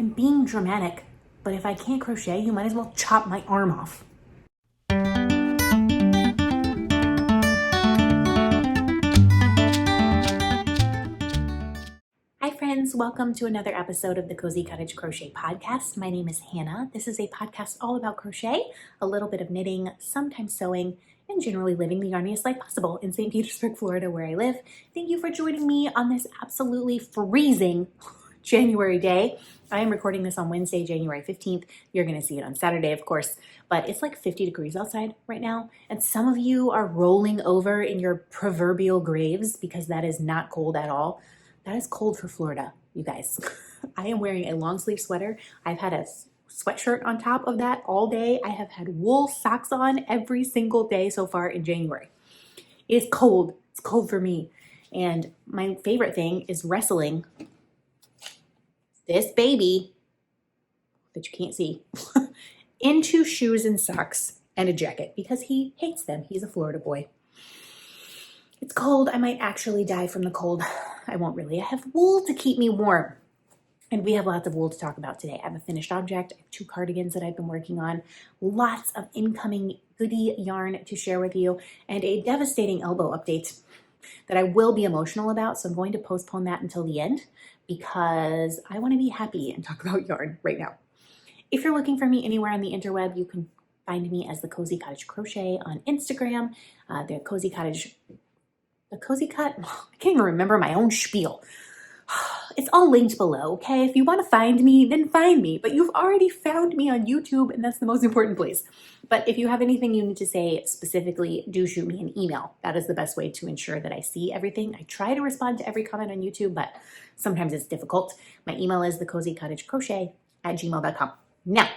I'm being dramatic, but if I can't crochet, you might as well chop my arm off. Hi friends, welcome to another episode of the Cozy Cottage Crochet podcast. My name is Hannah. This is a podcast all about crochet, a little bit of knitting, sometimes sewing, and generally living the yarniest life possible in St. Petersburg, Florida, where I live. Thank you for joining me on this absolutely freezing January day. I am recording this on Wednesday, January 15th. You're going to see it on Saturday, of course, but it's like 50 degrees outside right now. And some of you are rolling over in your proverbial graves because that is not cold at all. That is cold for Florida, you guys. I am wearing a long sleeve sweater. I've had a sweatshirt on top of that all day. I have had wool socks on every single day so far in January. It is cold. It's cold for me. And my favorite thing is wrestling this baby that you can't see into shoes and socks and a jacket because he hates them. He's a Florida boy. It's cold. I might actually die from the cold. I won't really. I have wool to keep me warm. And we have lots of wool to talk about today. I have a finished object. I have 2 cardigans that I've been working on. Lots of incoming goodie yarn to share with you. And a devastating elbow update that I will be emotional about. So I'm going to postpone that until the end because I want to be happy and talk about yarn right now. If you're looking for me anywhere on the interweb, you can find me as the Cozy Cottage Crochet on Instagram, the Cozy Cottage... The Cozy Cut? I can't even remember my own spiel. It's all linked below, okay? If you want to find me, then find me. But you've already found me on YouTube, and that's the most important place. But if you have anything you need to say specifically, do shoot me an email. That is the best way to ensure that I see everything. I try to respond to every comment on YouTube, but sometimes it's difficult. My email is thecozycottagecrochet@gmail.com. Now,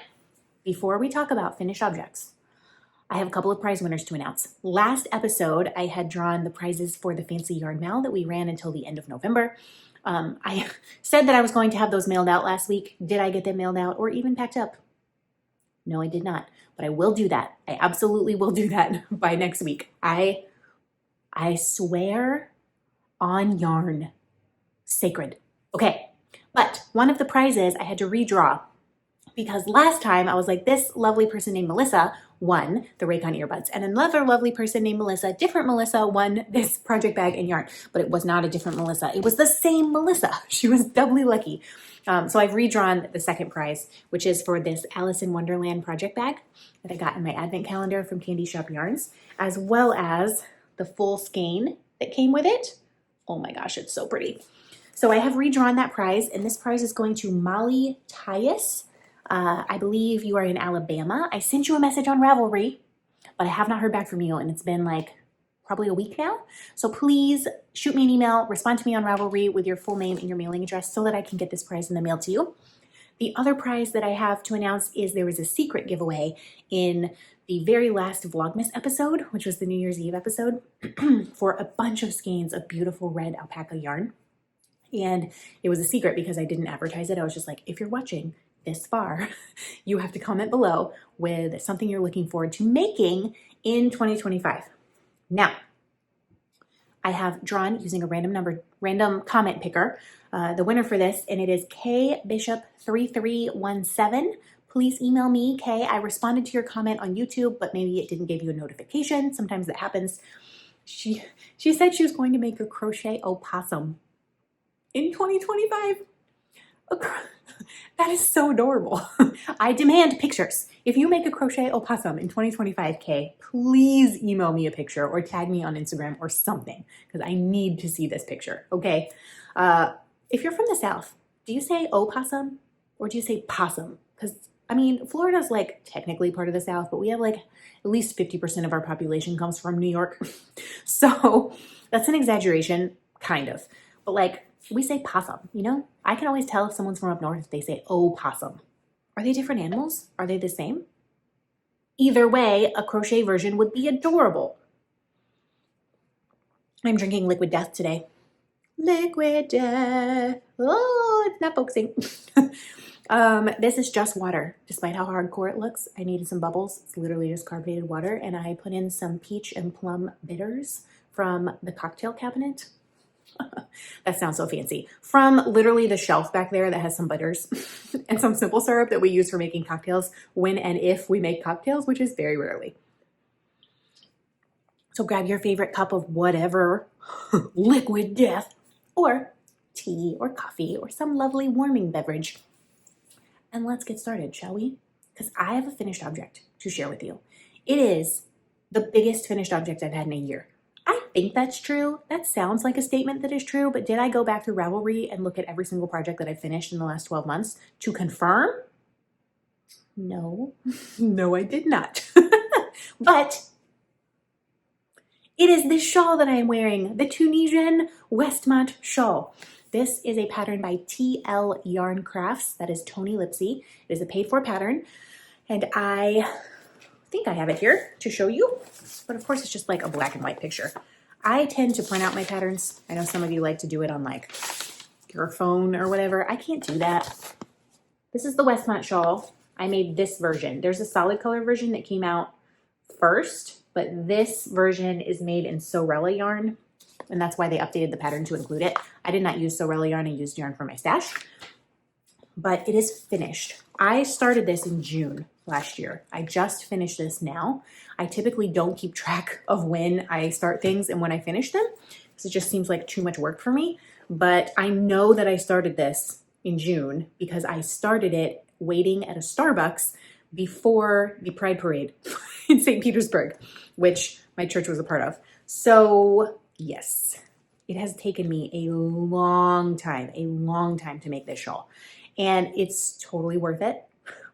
before we talk about finished objects, I have a couple of prize winners to announce. Last episode, I had drawn the prizes for the Fancy Yarn Mail that we ran until the end of November. I said that I was going to have those mailed out last week. Did I get them mailed out or even packed up? No, I did not, but I will do that. I absolutely will do that by next week. I swear on yarn. Sacred. Okay, but one of the prizes I had to redraw because last time I was like, this lovely person named Melissa won the Raycon earbuds, and another lovely person named Melissa, different Melissa, won this project bag and yarn, but it was not a different Melissa. It was the same Melissa. She was doubly lucky. So I've redrawn the second prize, which is for this Alice in Wonderland project bag that I got in my advent calendar from Candy Shop Yarns, as well as the full skein that came with it. Oh my gosh, it's so pretty. So I have redrawn that prize, and this prize is going to Molly Tyus. I believe you are in Alabama. I sent you a message on Ravelry, but I have not heard back from you, and it's been like probably a week now. So please shoot me an email, respond to me on Ravelry with your full name and your mailing address so that I can get this prize in the mail to you. The other prize that I have to announce is there was a secret giveaway in the very last Vlogmas episode, which was the New Year's Eve episode, for a bunch of skeins of beautiful red alpaca yarn. And it was a secret because I didn't advertise it. I was just like, if you're watching this far, you have to comment below with something you're looking forward to making in 2025. Now, I have drawn using a random comment picker, the winner for this, and it is KBishop3317. Please email me, Kay. I responded to your comment on YouTube, but maybe it didn't give you a notification. Sometimes that happens. She said she was going to make a crochet opossum in 2025. That is so adorable. I demand pictures. If you make a crochet opossum in 2025, Kay, please email me a picture or tag me on Instagram or something because I need to see this picture, okay? If you're from the South, do you say opossum or do you say possum? Because, I mean, Florida's like technically part of the South, but we have like at least 50% of our population comes from New York. So that's an exaggeration, kind of. But like, we say possum, you know? I can always tell if someone's from up north if they say opossum. Are they different animals? Are they the same? Either way, a crochet version would be adorable. I'm drinking liquid death today. Liquid death. Oh, it's not focusing. This is just water. Despite how hardcore it looks, I needed some bubbles. It's literally just carbonated water, and I put in some peach and plum bitters from the cocktail cabinet. That sounds so fancy. From literally the shelf back there that has some butters and some simple syrup that we use for making cocktails when and if we make cocktails, which is very rarely. So grab your favorite cup of whatever liquid death, or tea or coffee or some lovely warming beverage. And let's get started, shall we? Because I have a finished object to share with you. It is the biggest finished object I've had in a year. I think that's true. That sounds like a statement that is true, but did I go back through Ravelry and look at every single project that I've finished in the last 12 months to confirm? No, no, I did not. But it is this shawl that I am wearing, the Tunisian Westmont shawl. This is a pattern by TL Yarn Crafts. That is Tony Lipsy. It is a paid-for pattern, and I think I have it here to show you, but of course it's just like a black and white picture. I tend to print out my patterns. I know some of you like to do it on like your phone or whatever. I can't do that. This is the Westmont shawl. I made this version. There's a solid color version that came out first, but this version is made in Sorella yarn, and that's why they updated the pattern to include it. I did not use Sorella yarn. I used yarn from my stash, but it is finished. I started this in June last year. I just finished this now. I typically don't keep track of when I start things and when I finish them, because it just seems like too much work for me. But I know that I started this in June because I started it waiting at a Starbucks before the Pride Parade in St. Petersburg, which my church was a part of. So yes, it has taken me a long time to make this shawl. And it's totally worth it,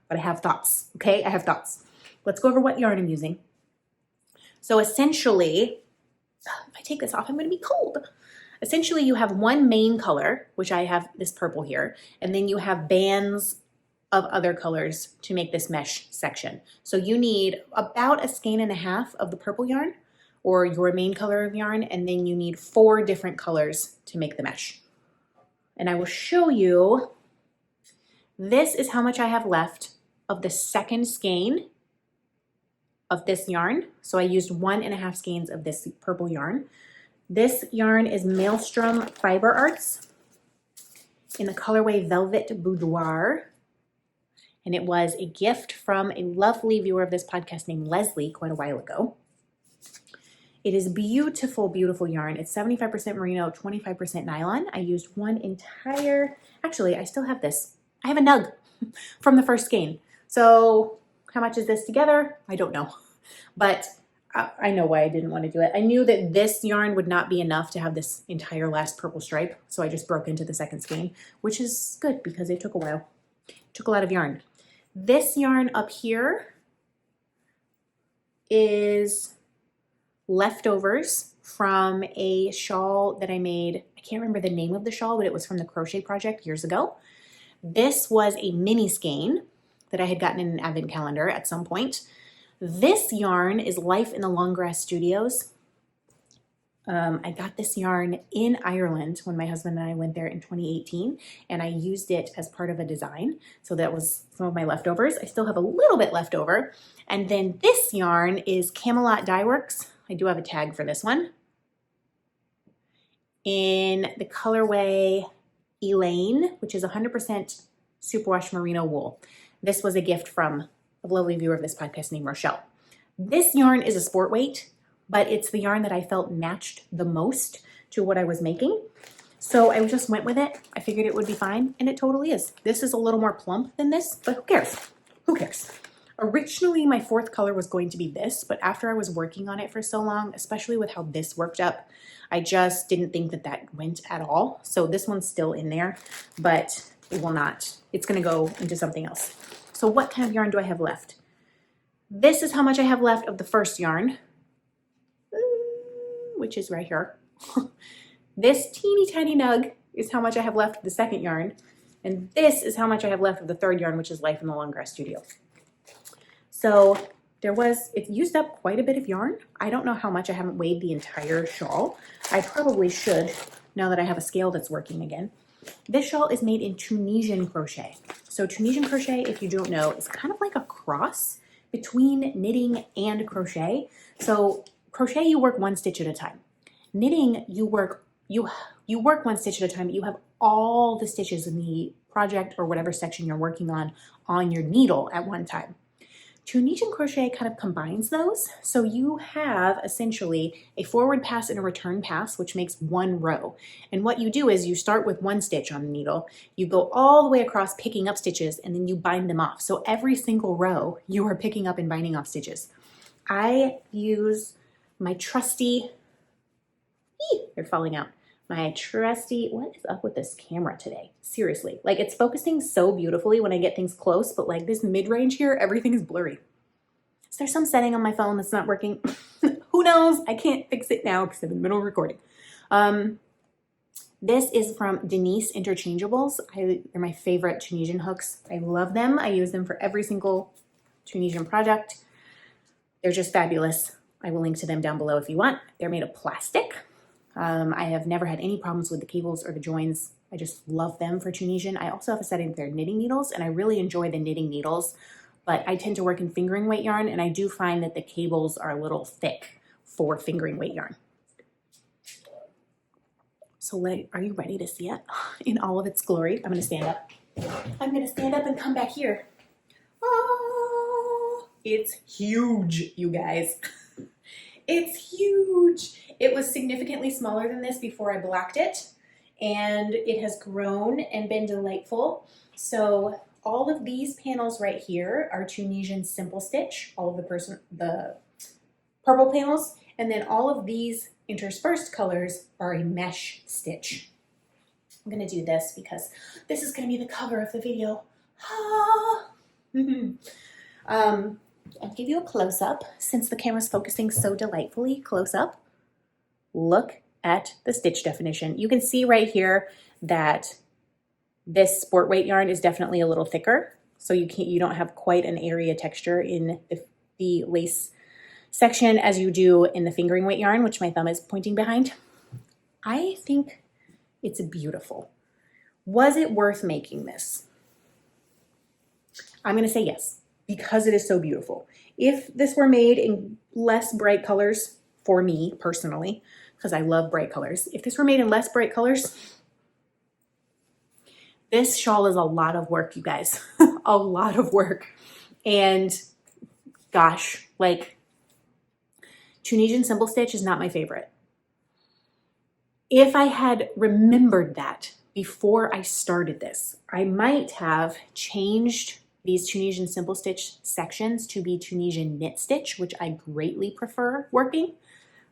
but I have thoughts, okay? I have thoughts. Let's go over what yarn I'm using. So essentially, if I take this off, I'm gonna be cold. Essentially, you have one main color, which I have this purple here, and then you have bands of other colors to make this mesh section. So you need about a skein and a half of the purple yarn, or your main color of yarn, and then you need 4 different colors to make the mesh. And I will show you, this is how much I have left of the second skein of this yarn. So I used 1.5 skeins of this purple yarn. This yarn is Maelstrom Fiber Arts in the colorway Velvet Boudoir. And it was a gift from a lovely viewer of this podcast named Leslie quite a while ago. It is beautiful, beautiful yarn. It's 75% merino, 25% nylon. I used one entire, actually, I still have this. I have a nug from the first skein. So how much is this together? I don't know, but I know why I didn't want to do it. I knew that this yarn would not be enough to have this entire last purple stripe. So I just broke into the second skein, which is good because it took a while. It took a lot of yarn. This yarn up here is leftovers from a shawl that I made. I can't remember the name of the shawl, but it was from the crochet project years ago. This was a mini skein that I had gotten in an advent calendar at some point. This yarn is Life in the Longgrass Studios. I got this yarn in Ireland when my husband and I went there in 2018, and I used it as part of a design. So that was some of my leftovers. I still have a little bit left over. And then this yarn is Camelot Dye Works. I do have a tag for this one. In the colorway Elaine, which is 100% superwash merino wool. This was a gift from a lovely viewer of this podcast named Rochelle. This yarn is a sport weight, but it's the yarn that I felt matched the most to what I was making. So I just went with it. I figured it would be fine, and it totally is. This is a little more plump than this, but who cares? Who cares? Originally, my 4th color was going to be this, but after I was working on it for so long, especially with how this worked up, I just didn't think that that went at all. So this one's still in there, but it will not. It's gonna go into something else. So what kind of yarn do I have left? This is how much I have left of the first yarn, which is right here. This teeny tiny nug is how much I have left of the second yarn. And this is how much I have left of the third yarn, which is Life in the Longgrass Studio. So it used up quite a bit of yarn. I don't know how much. I haven't weighed the entire shawl. I probably should, now that I have a scale that's working again. This shawl is made in Tunisian crochet. So Tunisian crochet, if you don't know, is kind of like a cross between knitting and crochet. So crochet, you work 1 stitch at a time. Knitting, you you work one stitch at a time, but you have all the stitches in the project or whatever section you're working on your needle at one time. Tunisian crochet kind of combines those. So you have essentially a forward pass and a return pass, which makes one row. And what you do is you start with one stitch on the needle, you go all the way across picking up stitches, and then you bind them off. So every single row you are picking up and binding off stitches. I use my trusty, they're falling out. My trusty, what is up with this camera today? Seriously, like it's focusing so beautifully when I get things close, but like this mid-range here, everything is blurry. Is there some setting on my phone that's not working? Who knows? I can't fix it now because I'm in the middle of recording. This is from Denise Interchangeables. They're my favorite Tunisian hooks. I love them. I use them for every single Tunisian project. They're just fabulous. I will link to them down below if you want. They're made of plastic. I have never had any problems with the cables or the joins. I just love them for Tunisian. I also have a setting of their knitting needles, and I really enjoy the knitting needles, but I tend to work in fingering weight yarn, and I do find that the cables are a little thick for fingering weight yarn. So are you ready to see it in all of its glory? I'm gonna stand up. I'm gonna stand up and come back here. Oh, it's huge, you guys. It's huge. It was significantly smaller than this before I blacked it, and it has grown and been delightful. So all of these panels right here are Tunisian simple stitch, all of the purple panels, and then all of these interspersed colors are a mesh stitch. I'm gonna do this because this is gonna be the cover of the video. I'll give you a close-up since the camera's focusing so delightfully. Close-up. Look at the stitch definition. You can see right here that this sport weight yarn is definitely a little thicker, so you don't have quite an area texture in the lace section as you do in the fingering weight yarn, which my thumb is pointing behind. I think it's beautiful. Was it worth making this? I'm going to say yes, because it is so beautiful. If this were made in less bright colors, for me personally, because I love bright colors, if this were made in less bright colors, this shawl is a lot of work, you guys. A lot of work. And gosh, like Tunisian simple stitch is not my favorite. If I had remembered that before I started this, I might have changed these Tunisian simple stitch sections to be Tunisian knit stitch, which I greatly prefer working.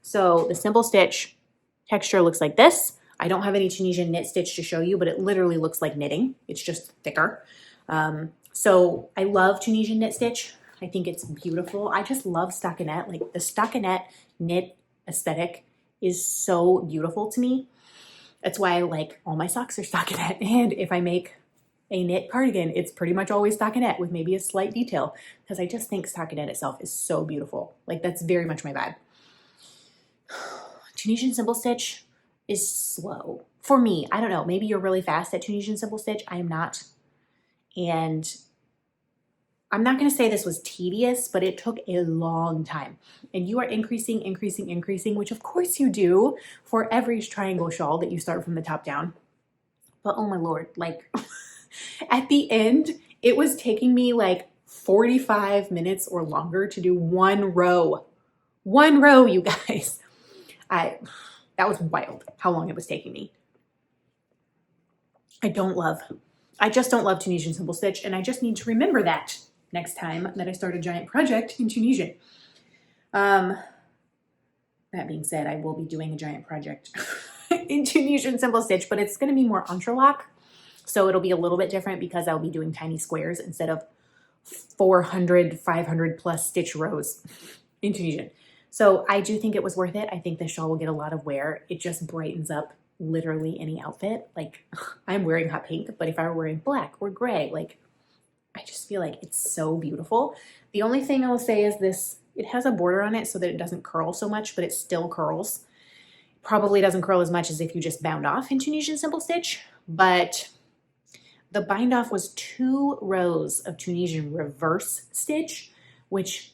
So the simple stitch texture looks like this. I don't have any Tunisian knit stitch to show you, but it literally looks like knitting. It's just thicker. So I love Tunisian knit stitch. I think it's beautiful. I just love stockinette. Like the stockinette knit aesthetic is so beautiful to me. That's why I like all my socks are stockinette. And if I make a knit cardigan, it's pretty much always stockinette with maybe a slight detail, because I just think stockinette itself is so beautiful. Like that's very much my vibe. Tunisian simple stitch is slow for me. I don't know, maybe you're really fast at Tunisian simple stitch. I am not. And I'm not going to say this was tedious, but it took a long time. And you are increasing, which of course you do for every triangle shawl that you start from the top down. But oh my Lord, like at the end, it was taking me like 45 minutes or longer to do one row. One row, you guys. That was wild how long it was taking me. I just don't love Tunisian simple stitch, and I just need to remember that next time that I start a giant project in Tunisian. That being said, I will be doing a giant project in Tunisian simple stitch, but it's going to be more entrelac. So it'll be a little bit different because I'll be doing tiny squares instead of 400, 500 plus stitch rows in Tunisian. So I do think it was worth it. I think this shawl will get a lot of wear. It just brightens up literally any outfit. Like I'm wearing hot pink, but if I were wearing black or gray, like I just feel like it's so beautiful. The only thing I will say is this, it has a border on it so that it doesn't curl so much, but it still curls. Probably doesn't curl as much as if you just bound off in Tunisian simple stitch, but the bind off was 2 rows of Tunisian reverse stitch, which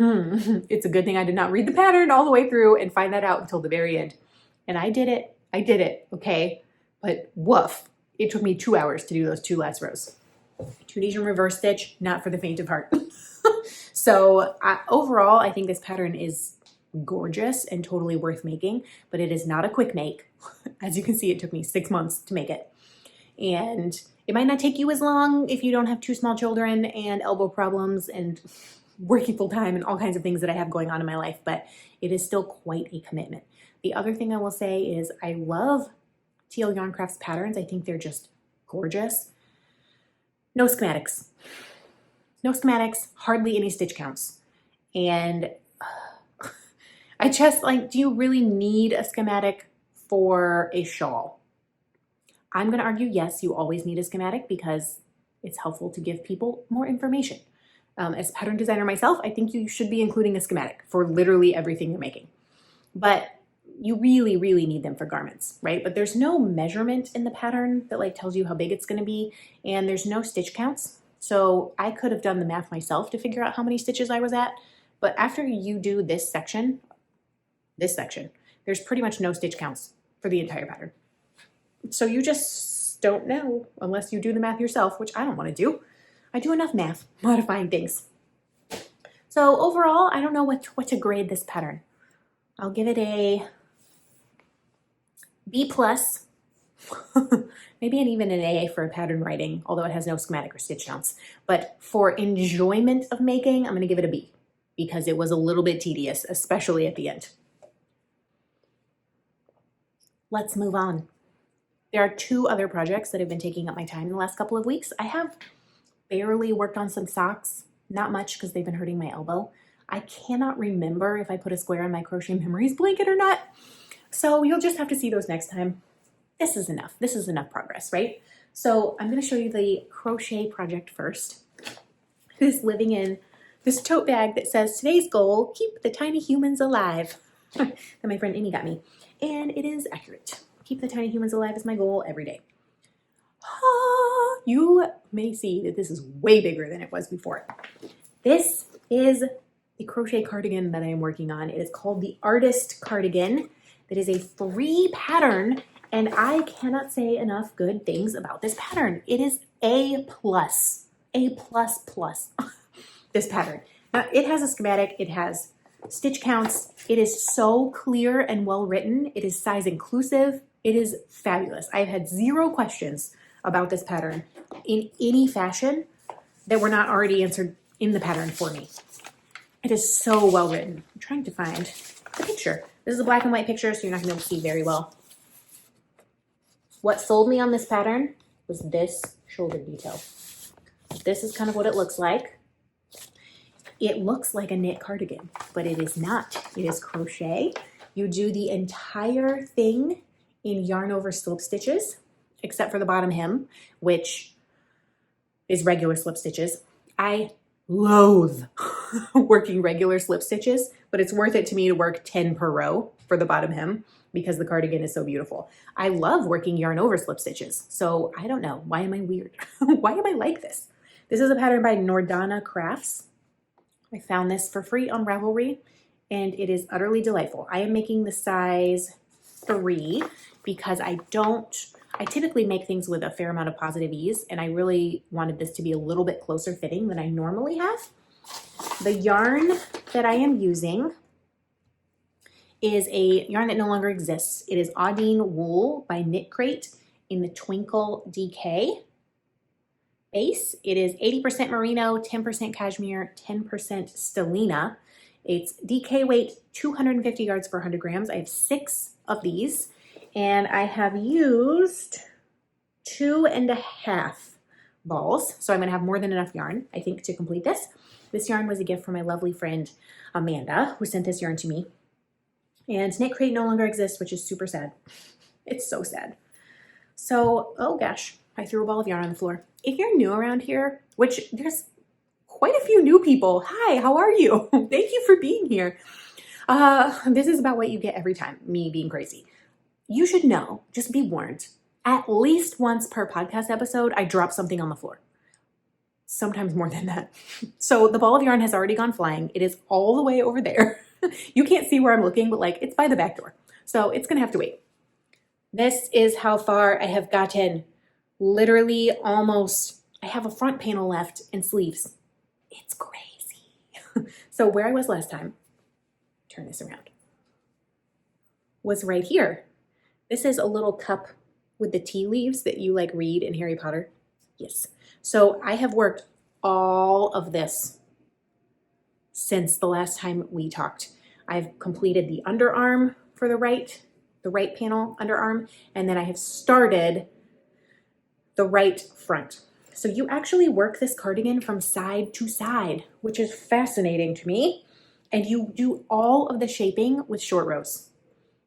it's a good thing I did not read the pattern all the way through and find that out until the very end. And I did it, okay? But woof, it took me 2 hours to do those 2 last rows. Tunisian reverse stitch, not for the faint of heart. So overall, I think this pattern is gorgeous and totally worth making, but it is not a quick make. As you can see, it took me 6 months to make it. And it might not take you as long if you don't have 2 small children and elbow problems and working full time and all kinds of things that I have going on in my life, but it is still quite a commitment. The other thing I will say is I love TL Yarn Crafts patterns. I think they're just gorgeous. No schematics. No schematics, hardly any stitch counts. And I just like, do you really need a schematic for a shawl? I'm going to argue, yes, you always need a schematic because it's helpful to give people more information. As a pattern designer myself, I think you should be including a schematic for literally everything you're making. But you really, really need them for garments, right? But there's no measurement in the pattern that like tells you how big it's going to be, and there's no stitch counts. So I could have done the math myself to figure out how many stitches I was at, but after you do this section, there's pretty much no stitch counts for the entire pattern. So you just don't know unless you do the math yourself, which I don't want to do. I do enough math modifying things. So overall, I don't know what to grade this pattern. I'll give it a B+, maybe even an A for pattern writing, although it has no schematic or stitch counts. But for enjoyment of making, I'm going to give it a B because it was a little bit tedious, especially at the end. Let's move on. There are 2 other projects that have been taking up my time in the last couple of weeks. I have barely worked on some socks, not much because they've been hurting my elbow. I cannot remember if I put a square on my crochet memories blanket or not. So you'll just have to see those next time. This is enough. This is enough progress, right? So I'm going to show you the crochet project first. It is living in this tote bag that says, today's goal, keep the tiny humans alive. That my friend Amy got me. And it is accurate. Keep the tiny humans alive is my goal every day. You may see that this is way bigger than it was before. This is the crochet cardigan that I am working on. It is called the Artist Cardigan. It is a free pattern, and I cannot say enough good things about this pattern. It is A+, this pattern. Now, it has a schematic, it has stitch counts, it is so clear and well written, it is size inclusive, it is fabulous. I've had 0 questions about this pattern in any fashion that were not already answered in the pattern for me. It is so well written. I'm trying to find the picture. This is a black and white picture, so you're not going to be able to see very well. What sold me on this pattern was this shoulder detail. This is kind of what it looks like. It looks like a knit cardigan, but it is not. It is crochet. You do the entire thing in yarn over slip stitches, except for the bottom hem, which is regular slip stitches. I loathe working regular slip stitches, but it's worth it to me to work 10 per row for the bottom hem because the cardigan is so beautiful. I love working yarn over slip stitches. So I don't know. Why am I weird? Why am I like this? This is a pattern by Nordana Crafts. I found this for free on Ravelry and it is utterly delightful. I am making the size 3 because I typically make things with a fair amount of positive ease, and I really wanted this to be a little bit closer fitting than I normally have. The yarn that I am using is a yarn that no longer exists. It is Audine Wool by Knit Crate in the Twinkle DK base. It is 80% merino, 10% cashmere, 10% stellina. It's DK weight 250 yards per 100 grams. I have 6 of these. And I have used 2.5 balls. So I'm going to have more than enough yarn, I think, to complete this. This yarn was a gift from my lovely friend, Amanda, who sent this yarn to me. And Knit Crate no longer exists, which is super sad. It's so sad. So, oh gosh, I threw a ball of yarn on the floor. If you're new around here, which there's quite a few new people. Hi, how are you? Thank you for being here. This is about what you get every time, me being crazy. You should know, just be warned, at least once per podcast episode, I drop something on the floor. Sometimes more than that. So the ball of yarn has already gone flying. It is all the way over there. You can't see where I'm looking, but like it's by the back door. So it's gonna have to wait. This is how far I have gotten. Literally almost, I have a front panel left and sleeves. It's crazy. So where I was last time, turn this around, was right here. This is a little cup with the tea leaves that you like read in Harry Potter. Yes. So I have worked all of this since the last time we talked. I've completed the underarm for the right panel underarm, and then I have started the right front. So you actually work this cardigan from side to side, which is fascinating to me. And you do all of the shaping with short rows.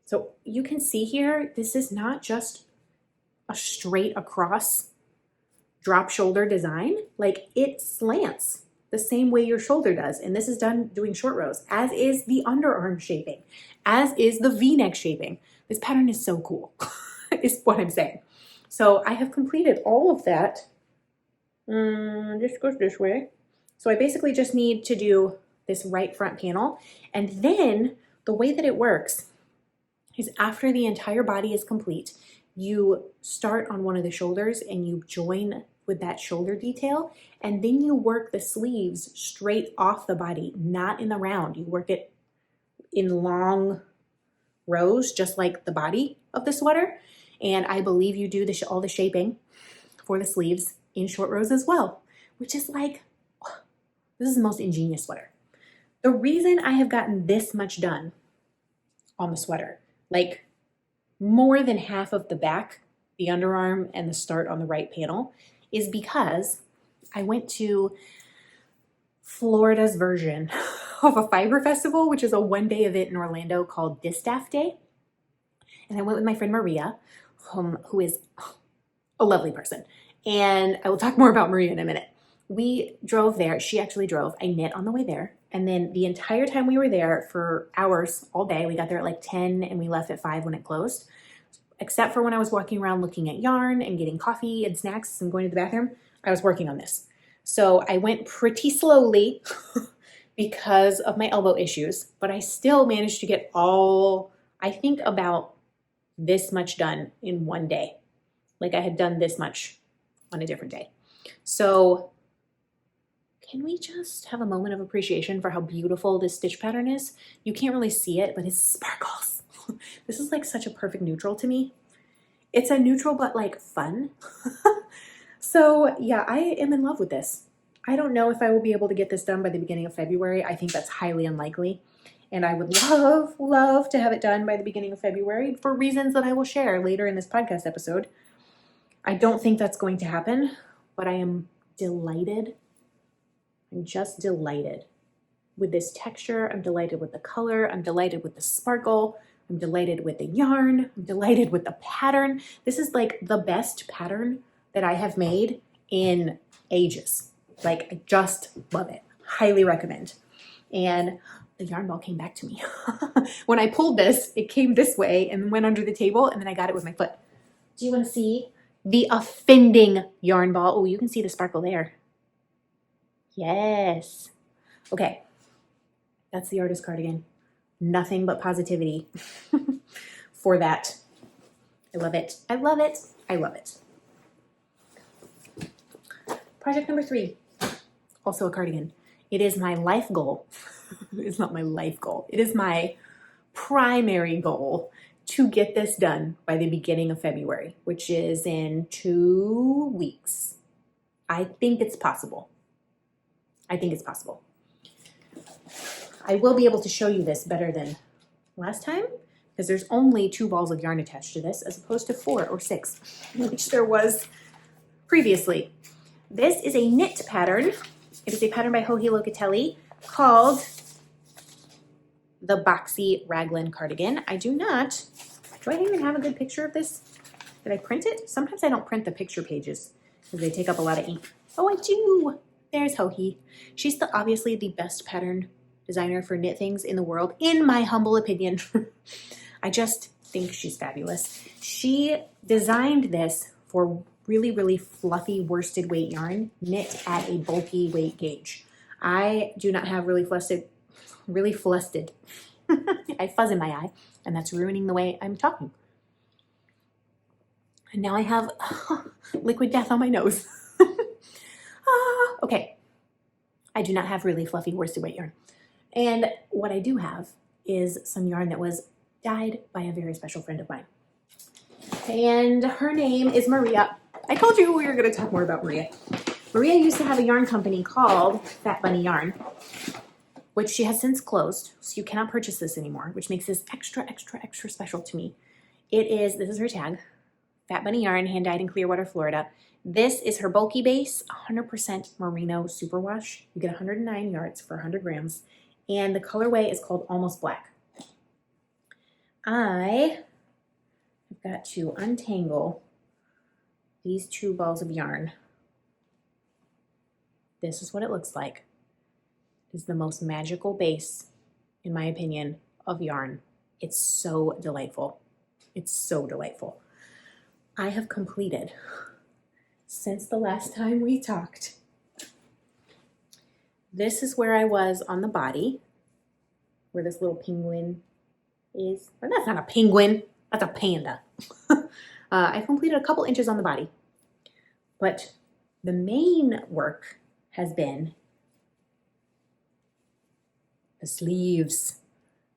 So you can see here, this is not just a straight across drop shoulder design. Like, it slants the same way your shoulder does. And this is done doing short rows, as is the underarm shaping, as is the V-neck shaping. This pattern is so cool, is what I'm saying. So I have completed all of that. This goes this way. So I basically just need to do this right front panel. And then the way that it works is after the entire body is complete, you start on one of the shoulders and you join with that shoulder detail. And then you work the sleeves straight off the body, not in the round. You work it in long rows, just like the body of the sweater. And I believe you do all the shaping for the sleeves in short rows as well, which is like, this is the most ingenious sweater. The reason I have gotten this much done on the sweater, like more than half of the back, the underarm, and the start on the right panel, is because I went to Florida's version of a fiber festival, which is a one-day event in Orlando called Distaff Day. And I went with my friend Maria, who is a lovely person. And I will talk more about Maria in a minute. We drove there. She actually drove. I knit on the way there. And then the entire time we were there for hours, all day, we got there at like 10 and we left at 5 when it closed. Except for when I was walking around looking at yarn and getting coffee and snacks and going to the bathroom, I was working on this. So I went pretty slowly because of my elbow issues, but I still managed to get I think about this much done in one day. Like, I had done this much on a different day. So can we just have a moment of appreciation for how beautiful this stitch pattern is? You can't really see it, but it sparkles. This is like such a perfect neutral to me. It's a neutral, but like fun. So yeah, I am in love with this. I don't know if I will be able to get this done by the beginning of February. I think that's highly unlikely. And I would love to have it done by the beginning of February for reasons that I will share later in this podcast episode. I don't think that's going to happen, but I am delighted. I'm just delighted with this texture. I'm delighted with the color. I'm delighted with the sparkle. I'm delighted with the yarn. I'm delighted with the pattern. This is like the best pattern that I have made in ages. Like, I just love it. Highly recommend. And the yarn ball came back to me. When I pulled this, it came this way and went under the table, and then I got it with my foot. Do you want to see the offending yarn ball? Oh, you can see the sparkle there. Yes. Okay. That's the Artist Cardigan. Nothing but positivity for that. I love it. I love it. I love it. Project number 3, also a cardigan. It is my life goal. It's not my life goal. It is my primary goal to get this done by the beginning of February, which is in 2 weeks. I think it's possible. I think it's possible. I will be able to show you this better than last time because there's only 2 balls of yarn attached to this as opposed to 4 or 6, which there was previously. This is a knit pattern. It is a pattern by Joji Locatelli called the Boxy Raglan cardigan. Do I even have a good picture of this? Did I print it? Sometimes I don't print the picture pages because they take up a lot of ink. Oh, I do. There's Joji. She's obviously the best pattern designer for knit things in the world, in my humble opinion. I just think she's fabulous. She designed this for really fluffy worsted weight yarn knit at a bulky weight gauge. I do not have really flustered I have fuzz in my eye, and that's ruining the way I'm talking. And now I have liquid death on my nose. Okay. I do not have really fluffy worsted weight yarn. And what I do have is some yarn that was dyed by a very special friend of mine. And her name is Maria. I told you we were going to talk more about Maria. Maria used to have a yarn company called Fat Bunny Yarn, which she has since closed, so you cannot purchase this anymore, which makes this extra, extra, extra special to me. This is her tag, Fat Bunny Yarn, hand-dyed in Clearwater, Florida. This is her bulky base, 100% merino superwash. You get 109 yards for 100 grams, and the colorway is called Almost Black. I have got to untangle these two balls of yarn. This is what it looks like. It's the most magical base, in my opinion, of yarn. It's so delightful. It's so delightful. I have completed, since the last time we talked, this is where I was on the body, where this little penguin is. Or that's not a penguin, that's a panda. I've completed a couple inches on the body, but the main work has been the sleeves.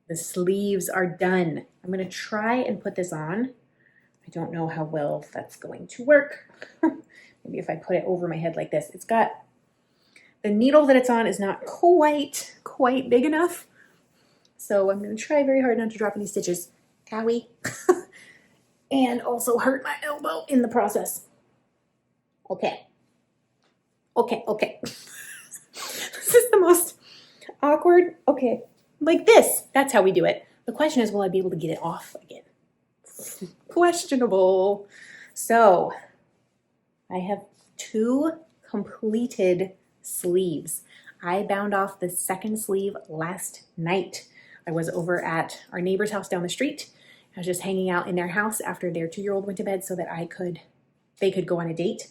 The sleeves are done. I'm going to try and put this on. I don't know how well that's going to work. Maybe if I put it over my head like this. It's got, the needle that it's on is not quite big enough. So I'm going to try very hard not to drop any stitches. Cowie. And also hurt my elbow in the process. Okay. This is the most awkward. Okay. Like this. That's how we do it. The question is, will I be able to get it off again? Questionable. So I have two completed sleeves. I bound off the second sleeve last night. I was over at our neighbor's house down the street. I was just hanging out in their house after their 2-year-old went to bed so that they could go on a date,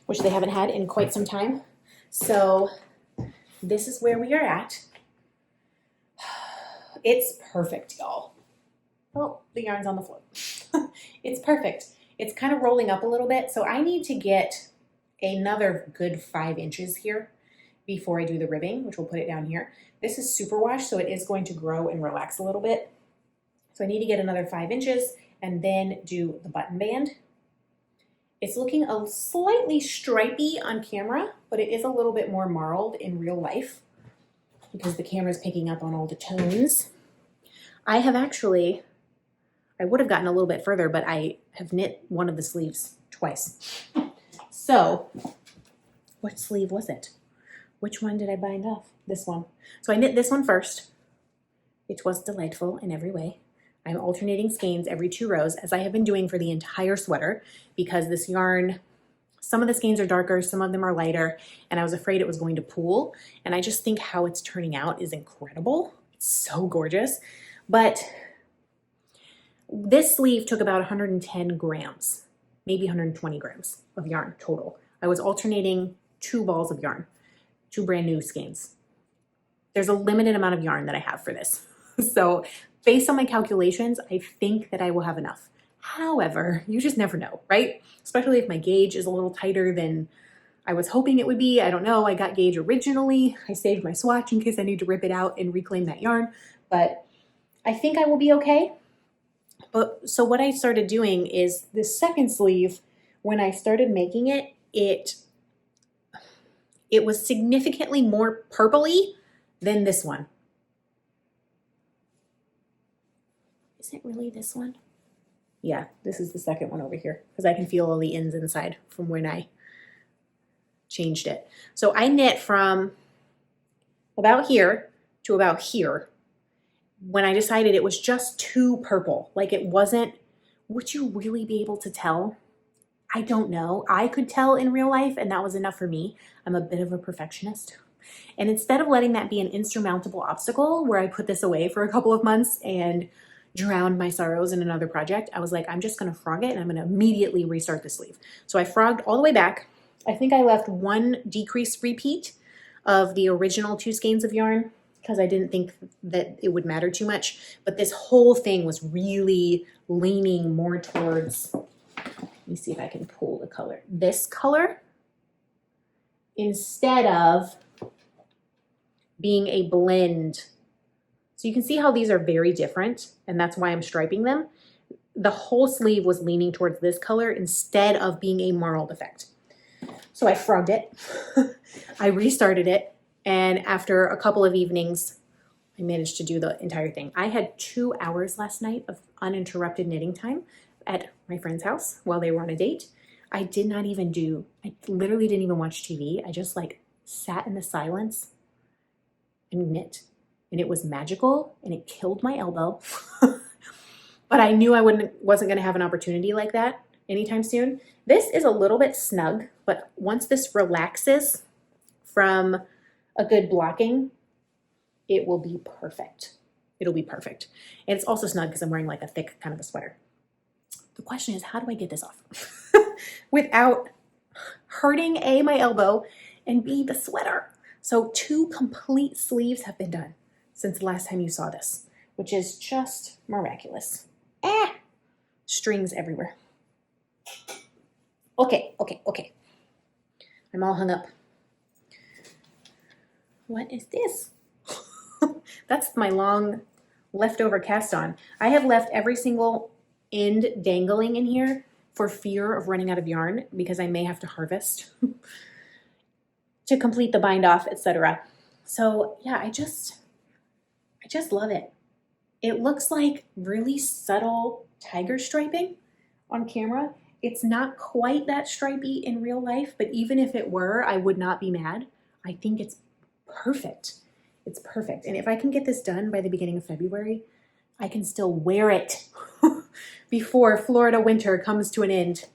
which they haven't had in quite some time. So this is where we are at. It's perfect, y'all. Oh, the yarn's on the floor. It's perfect. It's kind of rolling up a little bit, so I need to get another good 5 inches here before I do the ribbing, which we'll put it down here. This is superwash, so it is going to grow and relax a little bit. So I need to get another 5 inches and then do the button band. It's looking a slightly stripy on camera, but it is a little bit more marled in real life because the camera's picking up on all the tones. I would have gotten a little bit further, but I have knit one of the sleeves twice. So, what sleeve was it? Which one did I bind off? This one. So I knit this one first. It was delightful in every way. I'm alternating skeins every 2 rows, as I have been doing for the entire sweater, because this yarn, some of the skeins are darker, some of them are lighter, and I was afraid it was going to pool. And I just think how it's turning out is incredible. It's so gorgeous. But this sleeve took about 110 grams, maybe 120 grams of yarn total. I was alternating 2 balls of yarn, 2 brand new skeins. There's a limited amount of yarn that I have for this. So based on my calculations, I think that I will have enough. However, you just never know, right? Especially if my gauge is a little tighter than I was hoping it would be. I don't know. I got gauge originally. I saved my swatch in case I need to rip it out and reclaim that yarn. But I think I will be okay. But so what I started doing is the second sleeve, when I started making it, it was significantly more purpley than this one. Is it really this one? Yeah, this is the second one over here because I can feel all the ends inside from when I changed it. So I knit from about here to about here when I decided it was just too purple. Like it wasn't, would you really be able to tell? I don't know. I could tell in real life and that was enough for me. I'm a bit of a perfectionist. And instead of letting that be an insurmountable obstacle where I put this away for a couple of months and drowned my sorrows in another project, I was like, I'm just going to frog it and I'm going to immediately restart the sleeve. So I frogged all the way back. I think I left 1 decrease repeat of the original 2 skeins of yarn. because I didn't think that it would matter too much. But this whole thing was really leaning more towards, let me see if I can pull the color, this color, instead of being a blend. So you can see how these are very different, and that's why I'm striping them. The whole sleeve was leaning towards this color instead of being a marled effect. So I frogged it, I restarted it, and after a couple of evenings, I managed to do the entire thing. I had 2 hours last night of uninterrupted knitting time at my friend's house while they were on a date. I literally didn't even watch TV. I just like sat in the silence and knit. And it was magical, and it killed my elbow. But I knew I wasn't gonna have an opportunity like that anytime soon. This is a little bit snug, but once this relaxes from a good blocking, it will be perfect. It'll be perfect. And it's also snug because I'm wearing like a thick kind of a sweater. The question is, how do I get this off without hurting A, my elbow, and B, the sweater? So 2 complete sleeves have been done since the last time you saw this, which is just miraculous. Strings everywhere. Okay. I'm all hung up. What is this? That's my long leftover cast on. I have left every single end dangling in here for fear of running out of yarn because I may have to harvest to complete the bind off, etc. So yeah, I just love it. It looks like really subtle tiger striping on camera. It's not quite that stripy in real life, but even if it were, I would not be mad. I think it's perfect. It's perfect. And if I can get this done by the beginning of February, I can still wear it before Florida winter comes to an end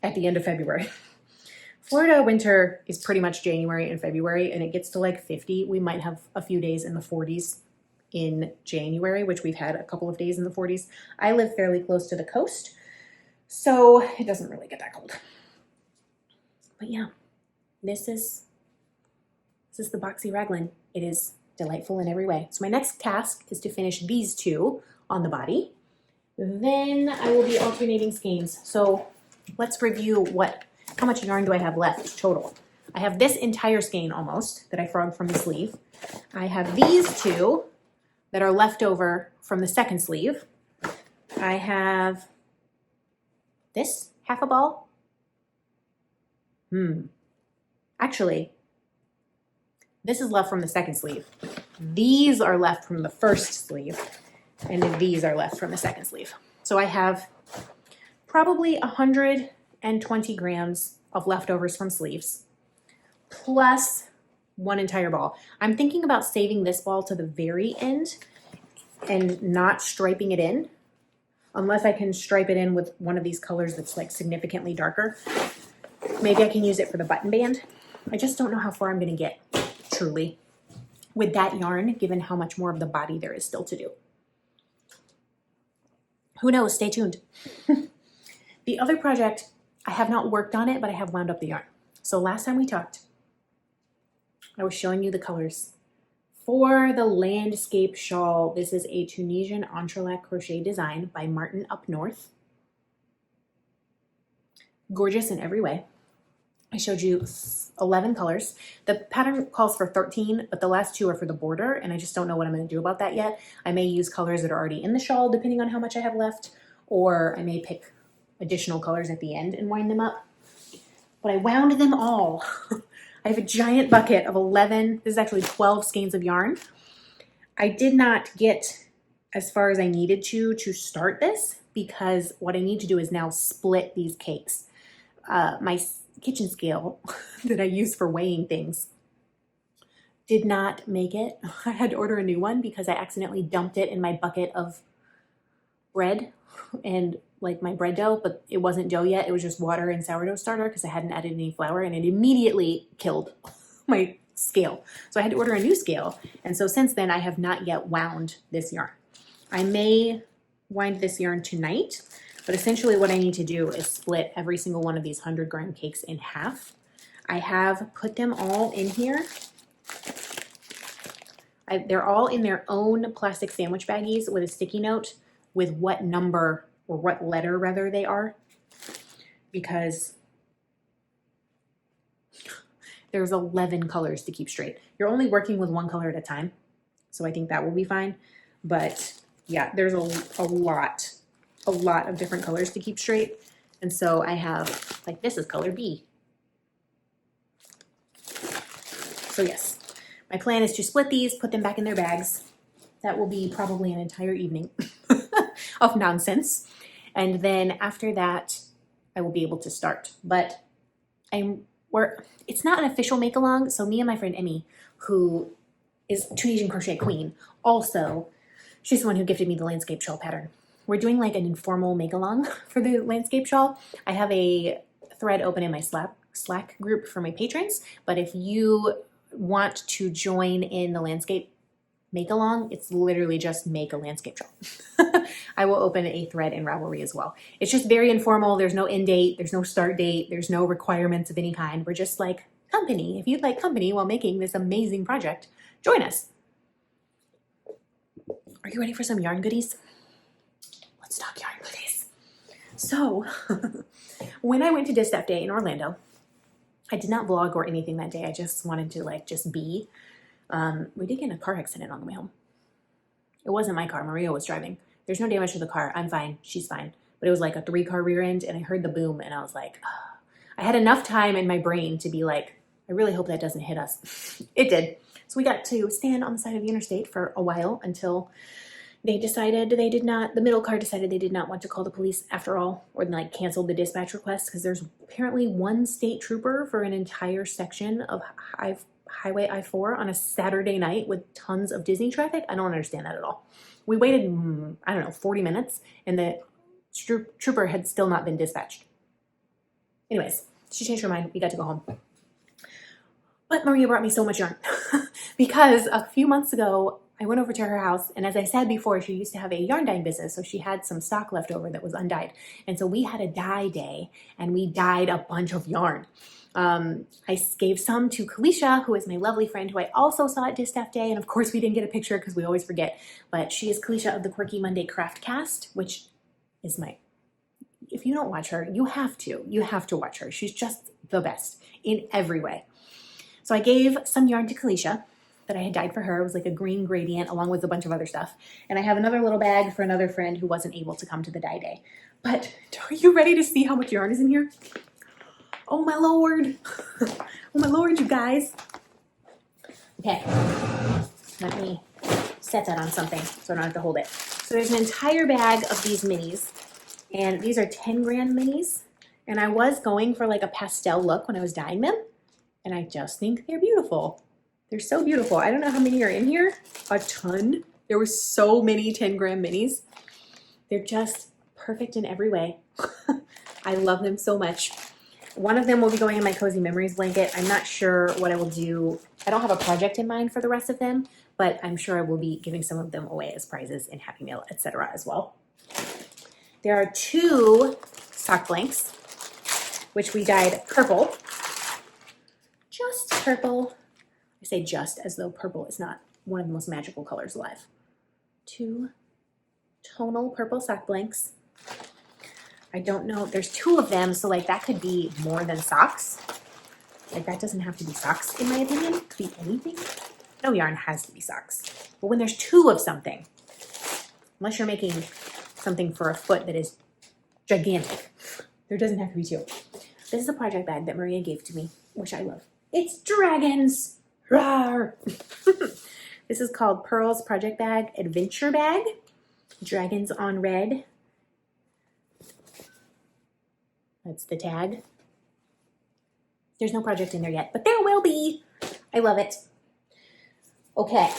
at the end of February. Florida winter is pretty much January and February, and it gets to like 50. We might have a few days in the 40s in January, which we've had a couple of days in the 40s. I live fairly close to the coast, so it doesn't really get that cold. But yeah, this is the Boxy Raglan. It is delightful in every way. So my next task is to finish these 2 on the body. Then I will be alternating skeins. So let's review how much yarn do I have left total. I have this entire skein almost that I frogged from the sleeve. I have these 2 that are left over from the second sleeve. I have this half a ball. Actually, this is left from the second sleeve. These are left from the first sleeve, and these are left from the second sleeve. So I have probably 120 grams of leftovers from sleeves, plus 1 entire ball. I'm thinking about saving this ball to the very end and not striping it in, unless I can stripe it in with one of these colors that's like significantly darker. Maybe I can use it for the button band. I just don't know how far I'm gonna get, truly, with that yarn, given how much more of the body there is still to do. Who knows? Stay tuned. The other project, I have not worked on it, but I have wound up the yarn. So last time we talked, I was showing you the colors for the landscape shawl. This is a Tunisian entrelac crochet design by Martin Up North. Gorgeous in every way. I showed you 11 colors. The pattern calls for 13, but the last 2 are for the border, and I just don't know what I'm going to do about that yet. I may use colors that are already in the shawl, depending on how much I have left, or I may pick additional colors at the end and wind them up. But I wound them all. I have a giant bucket of 11, this is actually 12 skeins of yarn. I did not get as far as I needed to start this, because what I need to do is now split these cakes. My kitchen scale that I use for weighing things did not make it. I had to order a new one because I accidentally dumped it in my bucket of bread and like my bread dough, but it wasn't dough yet. It was just water and sourdough starter because I hadn't added any flour, and it immediately killed my scale. So I had to order a new scale. And so since then I have not yet wound this yarn. I may wind this yarn tonight, but essentially what I need to do is split every single one of these 100-gram cakes in half. I have put them all in here. They're all in their own plastic sandwich baggies with a sticky note with what number or what letter rather they are, because there's 11 colors to keep straight. You're only working with one color at a time, so I think that will be fine. But yeah, there's a lot of different colors to keep straight. And so I have, like, this is color B. So yes, my plan is to split these, put them back in their bags. That will be probably an entire evening of nonsense. And then after that, I will be able to start. But it's not an official make along. So me and my friend Emmy, who is Tunisian Crochet Queen, also, she's the one who gifted me the landscape shawl pattern. We're doing like an informal make along for the landscape shawl. I have a thread open in my Slack group for my patrons, but if you want to join in the landscape make along, it's literally just make a landscape shawl. I will open a thread in Ravelry as well. It's just very informal. There's no end date. There's no start date. There's no requirements of any kind. We're just like company. If you'd like company while making this amazing project, join us. Are you ready for some yarn goodies? Let's talk yarn goodies. So when I went to Distaff Day in Orlando, I did not vlog or anything that day. I just wanted to like just be. We did get in a car accident on the way home. It wasn't my car. Maria was driving. There's no damage to the car. I'm fine. She's fine. But it was like a 3-car rear end, and I heard the boom, and I was like, oh. I had enough time in my brain to be like, I really hope that doesn't hit us. It did. So we got to stand on the side of the interstate for a while until they decided the middle car decided they did not want to call the police after all, or like canceled the dispatch request, because there's apparently one state trooper for an entire section of Highway I-4 on a Saturday night with tons of Disney traffic. I don't understand that at all. We waited, I don't know, 40 minutes, and the trooper had still not been dispatched. Anyways, she changed her mind. We got to go home. But Maria brought me so much yarn because a few months ago, I went over to her house, and as I said before, she used to have a yarn dyeing business, so she had some stock left over that was undyed. And so we had a dye day, and we dyed a bunch of yarn. I gave some to Caleisha, who is my lovely friend, who I also saw at Distaff Day, and of course we didn't get a picture because we always forget, but she is Caleisha of the Quirky Monday Craftcast, which is if you don't watch her, you have to watch her. She's just the best in every way. So I gave some yarn to Caleisha that I had dyed for her. It was like a green gradient along with a bunch of other stuff. And I have another little bag for another friend who wasn't able to come to the dye day. But are you ready to see how much yarn is in here? Oh my Lord. Oh my Lord, you guys. Okay, let me set that on something so I don't have to hold it. So there's an entire bag of these minis, and these are 10 gram minis. And I was going for like a pastel look when I was dyeing them, and I just think they're beautiful. They're so beautiful. I don't know how many are in here. A ton. There were so many 10 gram minis. They're just perfect in every way. I love them so much. One of them will be going in my Cozy Memories blanket. I'm not sure what I will do. I don't have a project in mind for the rest of them, but I'm sure I will be giving some of them away as prizes in Happy Meal, etc. as well. There are 2 sock blanks, which we dyed purple. Just purple. I say just as though purple is not one of the most magical colors alive. 2 tonal purple sock blanks. I don't know. There's 2 of them, so like that could be more than socks. Like that doesn't have to be socks, in my opinion. It could be anything. No yarn has to be socks. But when there's 2 of something, unless you're making something for a foot that is gigantic, there doesn't have to be 2. This is a project bag that Maria gave to me, which I love. It's dragons. Rawr. This is called Pearl's Project Bag Adventure Bag. Dragons on red. That's the tag. There's no project in there yet, but there will be. I love it. Okay,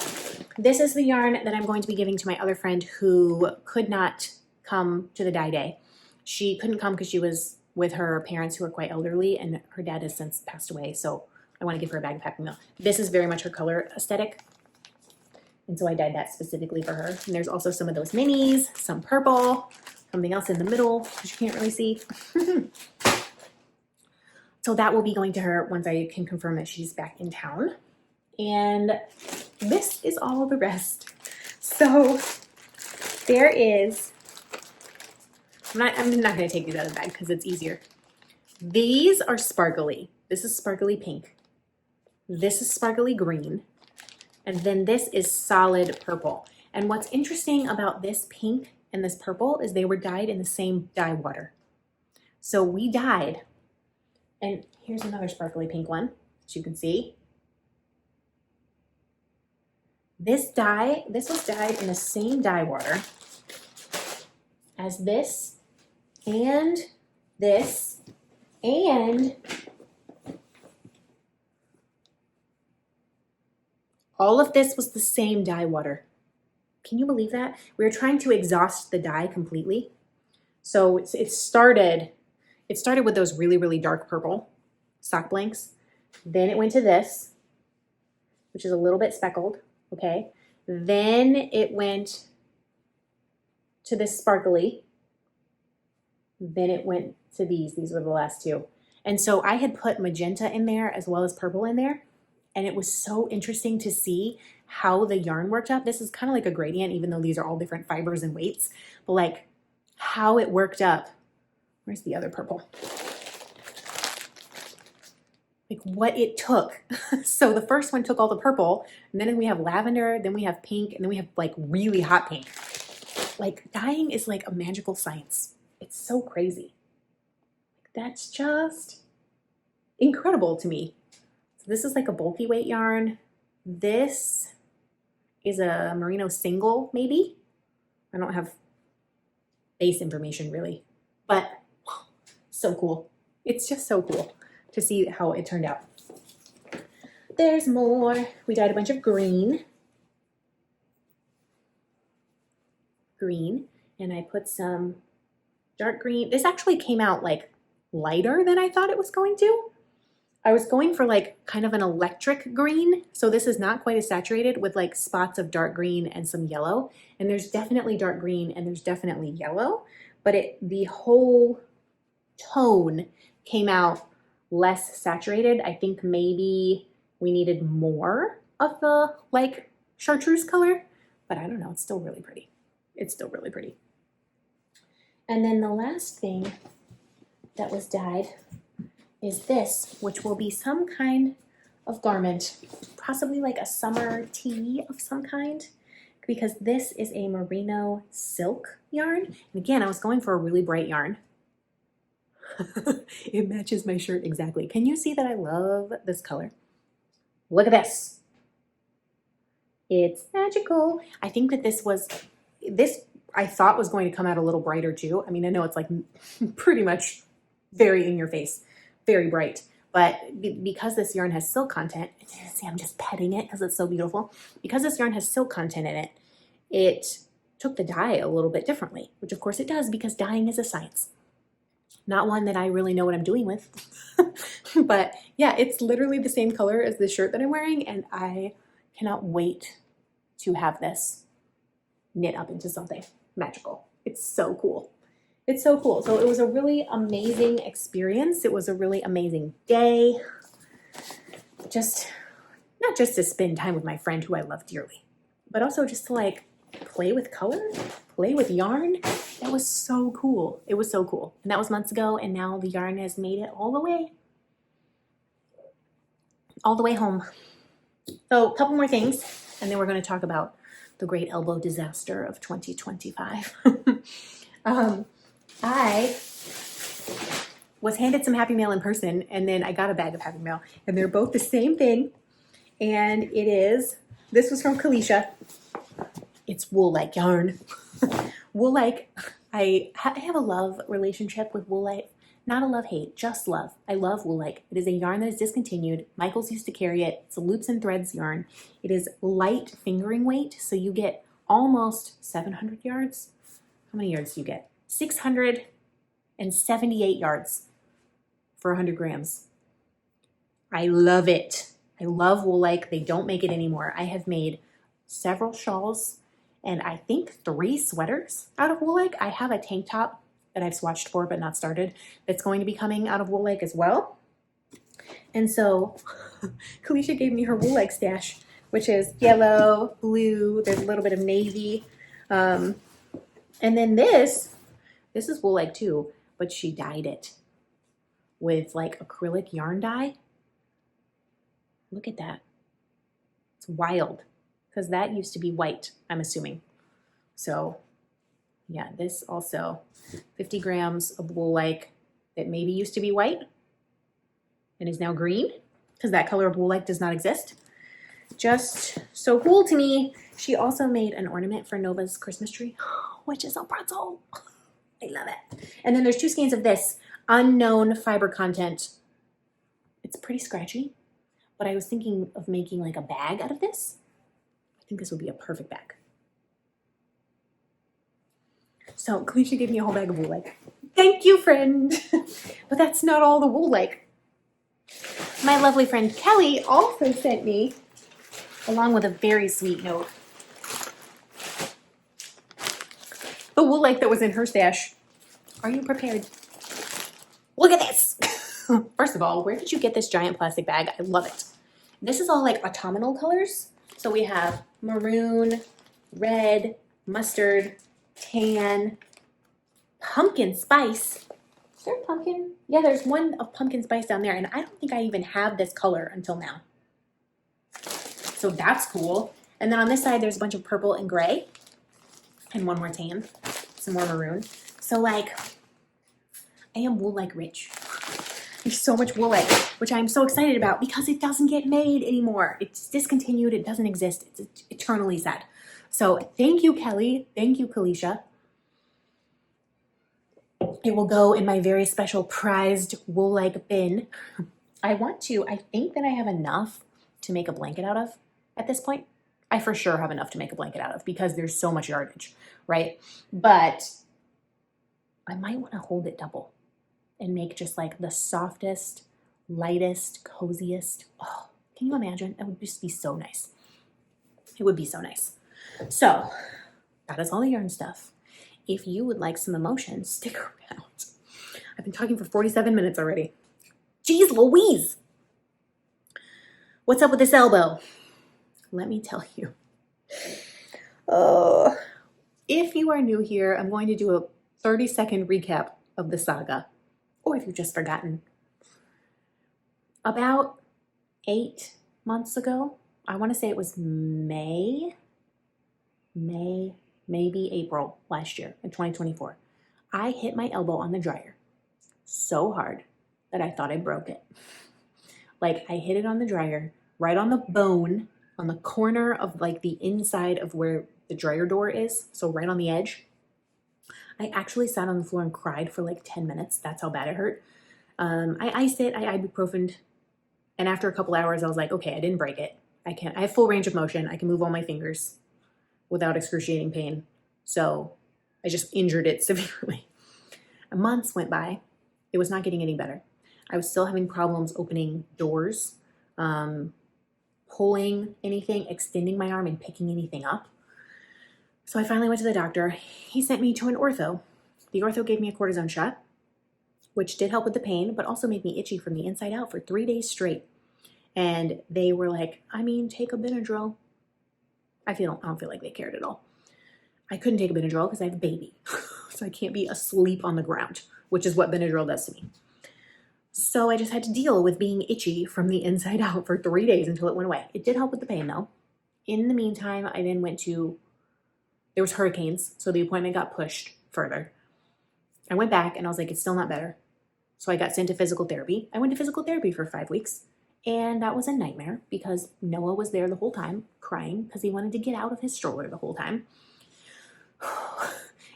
this is the yarn that I'm going to be giving to my other friend who could not come to the dye day. She couldn't come because she was with her parents who are quite elderly, and her dad has since passed away, so I want to give her a bag of Happy Meal. This is very much her color aesthetic, and so I dyed that specifically for her. And there's also some of those minis, some purple, something else in the middle, which you can't really see. So that will be going to her once I can confirm that she's back in town. And this is all the rest. So there is, I'm not going to take these out of the bag because it's easier. These are sparkly. This is sparkly pink. This is sparkly green. And then this is solid purple. And what's interesting about this pink and this purple is they were dyed in the same dye water. So we dyed, and here's another sparkly pink one, as you can see. This was dyed in the same dye water as this and this, and all of this was the same dye water. Can you believe that? We were trying to exhaust the dye completely. So it started with those really, really dark purple sock blanks. Then it went to this, which is a little bit speckled, okay? Then it went to this sparkly. Then it went to these. These were the last two. And so I had put magenta in there as well as purple in there. And it was so interesting to see how the yarn worked up. This is kind of like a gradient, even though these are all different fibers and weights. But like how it worked up. Where's the other purple? Like what it took. So the first one took all the purple, and then we have lavender, then we have pink, and then we have like really hot pink. Like dyeing is like a magical science. It's so crazy. That's just incredible to me. So this is like a bulky weight yarn. This is a merino single, maybe. I don't have base information really, but so cool. It's just so cool to see how it turned out. There's more. We dyed a bunch of green. And I put some dark green. This actually came out like lighter than I thought it was going to. I was going for like kind of an electric green. So this is not quite as saturated with like spots of dark green and some yellow. And there's definitely dark green and there's definitely yellow, but the whole tone came out less saturated. I think maybe we needed more of the like chartreuse color, but I don't know. It's still really pretty. It's still really pretty. And then the last thing that was dyed is this, which will be some kind of garment, possibly like a summer tee of some kind, because this is a merino silk yarn. And again, I was going for a really bright yarn. It matches my shirt exactly. Can you see that I love this color? Look at this. It's magical. I think that this I thought was going to come out a little brighter too. I mean, I know it's like pretty much very in your face, very bright, but because this yarn has silk content, see, I'm just petting it because it's so beautiful. Because this yarn has silk content in it, it took the dye a little bit differently, which of course it does because dyeing is a science. Not one that I really know what I'm doing with, but yeah, it's literally the same color as the shirt that I'm wearing, and I cannot wait to have this knit up into something magical. It's so cool. It's so cool. So it was a really amazing experience. It was a really amazing day. Not just to spend time with my friend who I love dearly, but also just to like play with color, play with yarn. That was so cool. It was so cool. And that was months ago, and now the yarn has made it all the way home. So a couple more things, and then we're going to talk about the great elbow disaster of 2025. I was handed some Happy Mail in person, and then I got a bag of Happy Mail, and they're both the same thing. And this was from Caleisha. It's wool-like yarn. Wool-like, I have a love relationship with wool-like. Not a love-hate, just love. I love wool-like. It is a yarn that is discontinued. Michaels used to carry it. It's a loops and threads yarn. It is light fingering weight, so you get almost 700 yards. How many yards do you get? 678 yards for 100 grams. I love it. I love wool-like. They don't make it anymore. I have made several shawls and I think 3 sweaters out of wool-like. I have a tank top that I've swatched for but not started that's going to be coming out of wool-like as well. And so Caleisha gave me her wool-like stash, which is yellow, blue, there's a little bit of navy. And then this is wool-like too, but she dyed it with like acrylic yarn dye. Look at that. It's wild because that used to be white, I'm assuming. So yeah, this also 50 grams of wool-like that maybe used to be white and is now green because that color of wool-like does not exist. Just so cool to me. She also made an ornament for Nova's Christmas tree, which is a pretzel. I love it. And then there's 2 skeins of this unknown fiber content. It's pretty scratchy, but I was thinking of making like a bag out of this. I think this would be a perfect bag. So Caleisha gave me a whole bag of wool-like. Thank you, friend. But that's not all the wool-like. My lovely friend Kelly also sent me, along with a very sweet note, the wool-like that was in her stash. Are you prepared? Look at this. First of all, where did you get this giant plastic bag? I love it. This is all like autumnal colors. So we have maroon, red, mustard, tan, pumpkin spice. Is there pumpkin? Yeah, there's one of pumpkin spice down there, and I don't think I even have this color until now. So that's cool. And then on this side, there's a bunch of purple and gray, and one more tan, some more maroon. So like, I am wool-like rich. There's so much wool-like, which I'm so excited about because it doesn't get made anymore. It's discontinued. It doesn't exist. It's eternally sad. So thank you, Kelly. Thank you, Caleisha. It will go in my very special prized wool-like bin. I think that I have enough to make a blanket out of at this point. I for sure have enough to make a blanket out of because there's so much yardage, right? But I might want to hold it double and make just like the softest, lightest, coziest. Oh, can you imagine? That would just be so nice. It would be so nice. So that is all the yarn stuff. If you would like some emotion, stick around. I've been talking for 47 minutes already. Jeez Louise. What's up with this elbow? Let me tell you. If you are new here, I'm going to do a 30-second recap of the saga. Or if you've just forgotten. About 8 months ago, I want to say it was May, maybe April last year in 2024, I hit my elbow on the dryer so hard that I thought I broke it. Like I hit it on the dryer, right on the bone, on the corner of like the inside of where the dryer door is. So right on the edge. I actually sat on the floor and cried for like 10 minutes. That's how bad it hurt. I iced it, I ibuprofened. And after a couple hours, I was like, okay, I didn't break it. I have full range of motion. I can move all my fingers without excruciating pain. So I just injured it severely. Months went by. It was not getting any better. I was still having problems opening doors, pulling anything, extending my arm and picking anything up. So I finally went to the doctor. He sent me to an ortho. The ortho gave me a cortisone shot, which did help with the pain, but also made me itchy from the inside out for 3 days straight. And they were like, take a Benadryl. I don't feel like they cared at all. I couldn't take a Benadryl because I have a baby. So I can't be asleep on the ground, which is what Benadryl does to me. So I just had to deal with being itchy from the inside out for 3 days until it went away. It did help with the pain though. In the meantime, I then there was hurricanes, so the appointment got pushed further. I went back and I was like, it's still not better. So I got sent to physical therapy. I went to physical therapy for 5 weeks. And that was a nightmare because Noah was there the whole time crying because he wanted to get out of his stroller the whole time.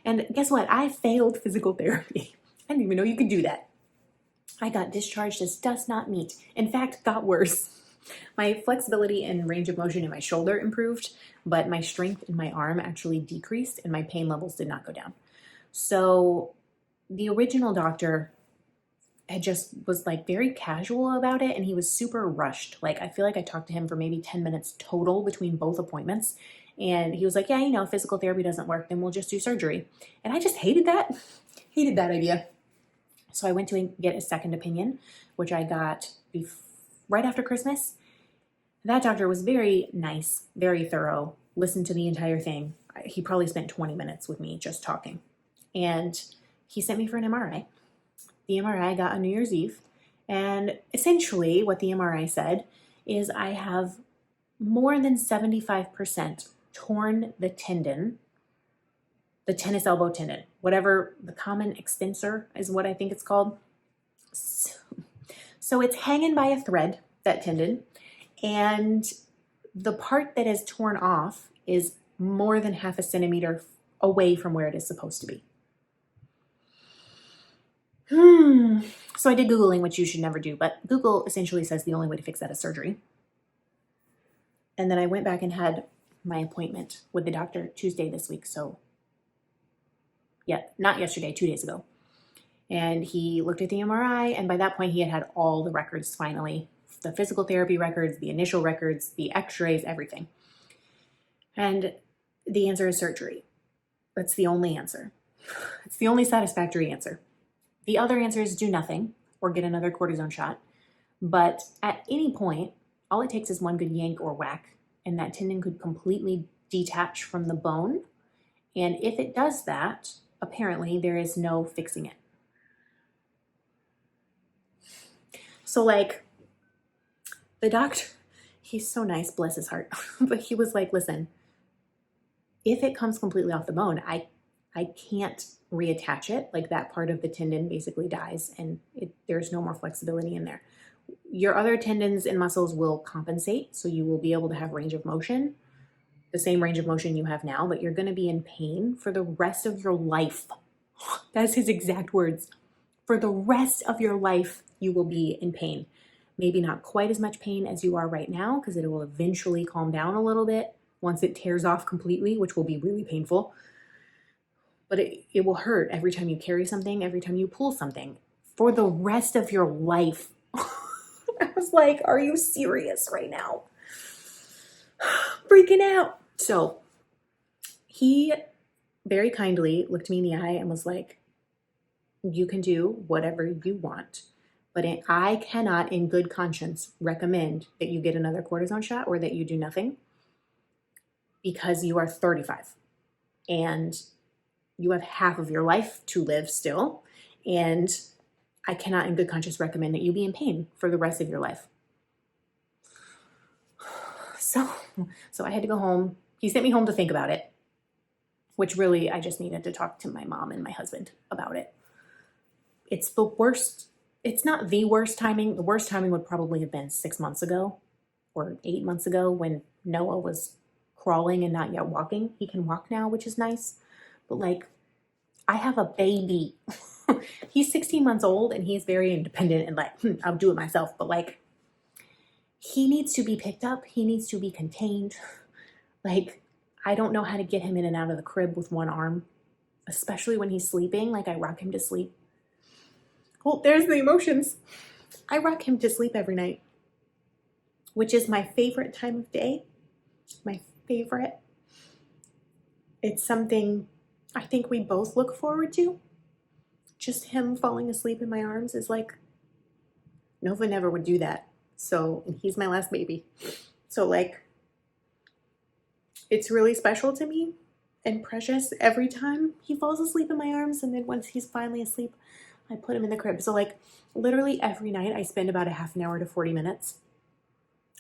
And guess what? I failed physical therapy. I didn't even know you could do that. I got discharged as does not meet. In fact, got worse. My flexibility and range of motion in my shoulder improved, but my strength in my arm actually decreased and my pain levels did not go down. So the original doctor was like very casual about it and he was super rushed. Like I feel like I talked to him for maybe 10 minutes total between both appointments. And he was like, yeah, physical therapy doesn't work, then we'll just do surgery. And I just hated that idea. So I went to get a second opinion, which I got right after Christmas. That doctor was very nice, very thorough, listened to the entire thing. He probably spent 20 minutes with me just talking. And he sent me for an MRI. The MRI I got on New Year's Eve. And essentially what the MRI said is I have more than 75% torn the tendon, the tennis elbow tendon, whatever the common extensor is what I think it's called. So it's hanging by a thread, that tendon, and the part that is torn off is more than half a centimeter away from where it is supposed to be. So I did Googling, which you should never do, but Google essentially says the only way to fix that is surgery. And then I went back and had my appointment with the doctor Tuesday this week. So yeah, not yesterday, 2 days ago. And he looked at the MRI, and by that point he had all the records finally, the physical therapy records, the initial records, the x-rays, everything. And the answer is surgery. That's the only answer. It's the only satisfactory answer. The other answer is do nothing or get another cortisone shot. But at any point, all it takes is one good yank or whack, and that tendon could completely detach from the bone. And if it does that, apparently there is no fixing it. So like the doctor, he's so nice, bless his heart. But he was like, listen, if it comes completely off the bone, I can't reattach it. Like that part of the tendon basically dies and there's no more flexibility in there. Your other tendons and muscles will compensate. So you will be able to have range of motion, the same range of motion you have now, but you're going to be in pain for the rest of your life. That's his exact words. For the rest of your life, you will be in pain. Maybe not quite as much pain as you are right now, because it will eventually calm down a little bit once it tears off completely, which will be really painful. But it will hurt every time you carry something, every time you pull something, for the rest of your life. I was like, are you serious right now? Freaking out. So he very kindly looked me in the eye and was like, you can do whatever you want, but I cannot in good conscience recommend that you get another cortisone shot or that you do nothing, because you are 35 and you have half of your life to live still. And I cannot in good conscience recommend that you be in pain for the rest of your life. So I had to go home. He sent me home to think about it, which really I just needed to talk to my mom and my husband about it. It's the worst. It's not the worst timing. The worst timing would probably have been 6 months ago or 8 months ago when Noah was crawling and not yet walking. He can walk now, which is nice. But like, I have a baby. He's 16 months old and he's very independent and like, I'll do it myself. But like, he needs to be picked up. He needs to be contained. Like, I don't know how to get him in and out of the crib with one arm, especially when he's sleeping. Like, I rock him to sleep. Well, there's the emotions. I rock him to sleep every night, which is my favorite time of day. My favorite. It's something I think we both look forward to. Just him falling asleep in my arms is like, Nova never would do that. So, and he's my last baby. So like, it's really special to me and precious every time he falls asleep in my arms. And then once he's finally asleep, I put him in the crib. So like literally every night I spend about a half an hour to 40 minutes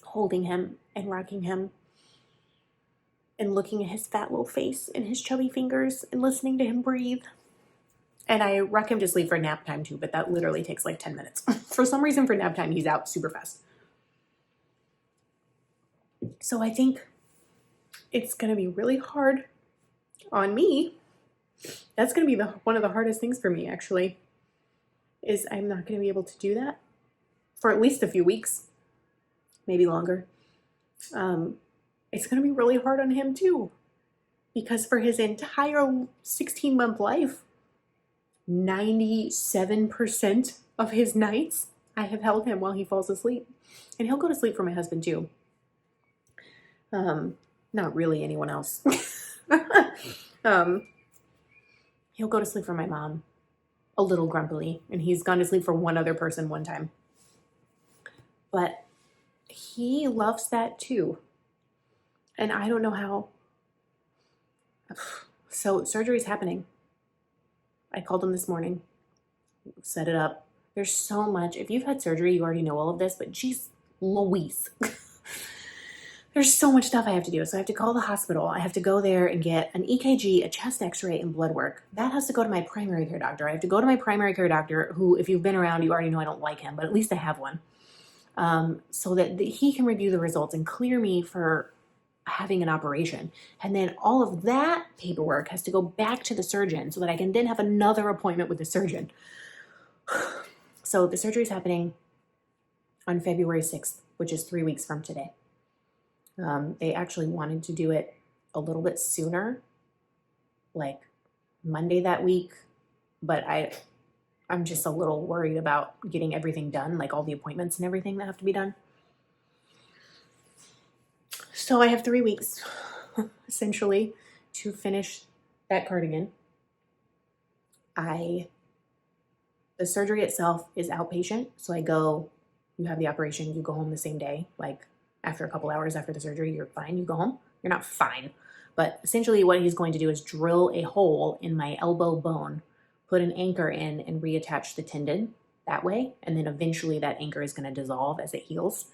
holding him and rocking him and looking at his fat little face and his chubby fingers and listening to him breathe. And I rock him to sleep for nap time too, but that literally takes like 10 minutes. For some reason for nap time, he's out super fast. So I think it's going to be really hard on me. That's going to be one of the hardest things for me, actually, is I'm not going to be able to do that for at least a few weeks, maybe longer. It's going to be really hard on him too, because for his entire 16-month life, 97% of his nights, I have held him while he falls asleep. And he'll go to sleep for my husband too. Not really anyone else. He'll go to sleep for my mom a little grumpily, and he's gone to sleep for one other person one time. But he loves that too. And I don't know how. So surgery's happening. I called him this morning, set it up. There's so much. If you've had surgery, you already know all of this, but geez Louise. There's so much stuff I have to do. So I have to call the hospital. I have to go there and get an EKG, a chest x-ray, and blood work. That has to go to my primary care doctor. I have to go to my primary care doctor, who, if you've been around, you already know I don't like him, but at least I have one. So that he can review the results and clear me for having an operation. And then all of that paperwork has to go back to the surgeon so that I can then have another appointment with the surgeon. So the surgery is happening on February 6th, which is 3 weeks from today. They actually wanted to do it a little bit sooner, like Monday that week, but I'm just a little worried about getting everything done, like all the appointments and everything that have to be done. So I have 3 weeks, essentially, to finish that cardigan. The surgery itself is outpatient, so I go, you have the operation, you go home the same day, like after a couple hours after the surgery, you're fine, you go home. You're not fine, but essentially what he's going to do is drill a hole in my elbow bone, put an anchor in, and reattach the tendon that way, and then eventually that anchor is going to dissolve as it heals.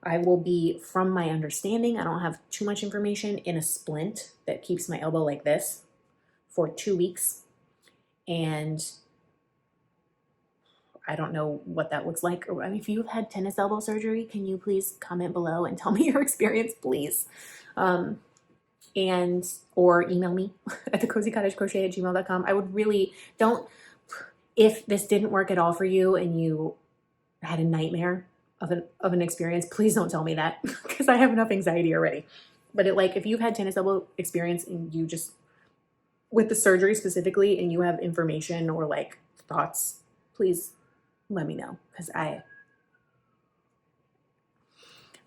I will be, from my understanding, I don't have too much information, in a splint that keeps my elbow like this for 2 weeks, and I don't know what that looks like. I mean, if you've had tennis elbow surgery, can you please comment below and tell me your experience, please? Or email me at thecozycottagecrochet@gmail.com. I would really if this didn't work at all for you and you had a nightmare of an experience, please don't tell me that, because I have enough anxiety already. But if you've had tennis elbow experience and you just, with the surgery specifically, and you have information or thoughts, please let me know, because I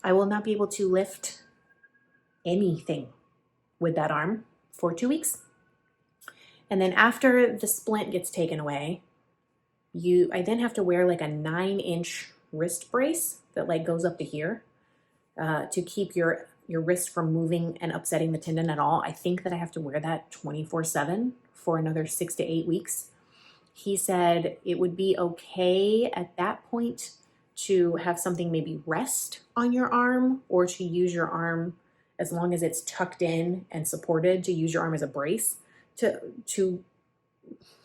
will not be able to lift anything with that arm for 2 weeks. And then after the splint gets taken away, I then have to wear a 9-inch wrist brace that goes up to here to keep your wrist from moving and upsetting the tendon at all. I think that I have to wear that 24/7 for another 6 to 8 weeks. He said it would be okay at that point to have something maybe rest on your arm, or to use your arm, as long as it's tucked in and supported, to use your arm as a brace to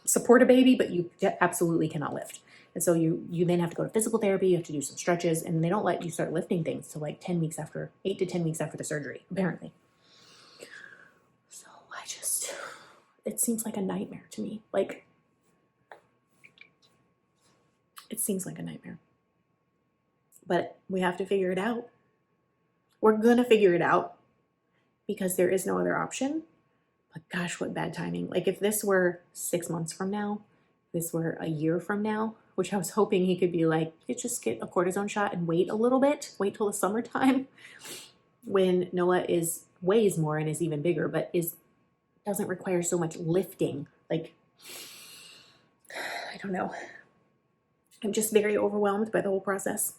support a baby, but you absolutely cannot lift. And so you then have to go to physical therapy, you have to do some stretches, and they don't let you start lifting things till 8 to 10 weeks after the surgery, apparently. So it seems like a nightmare to me. It seems like a nightmare. But we have to figure it out. We're gonna figure it out, because there is no other option. But gosh, what bad timing. If this were 6 months from now, this were a year from now, which I was hoping he could be you just get a cortisone shot and wait a little bit, wait till the summertime, when Noah weighs more and is even bigger, but doesn't require so much lifting. I don't know. I'm just very overwhelmed by the whole process.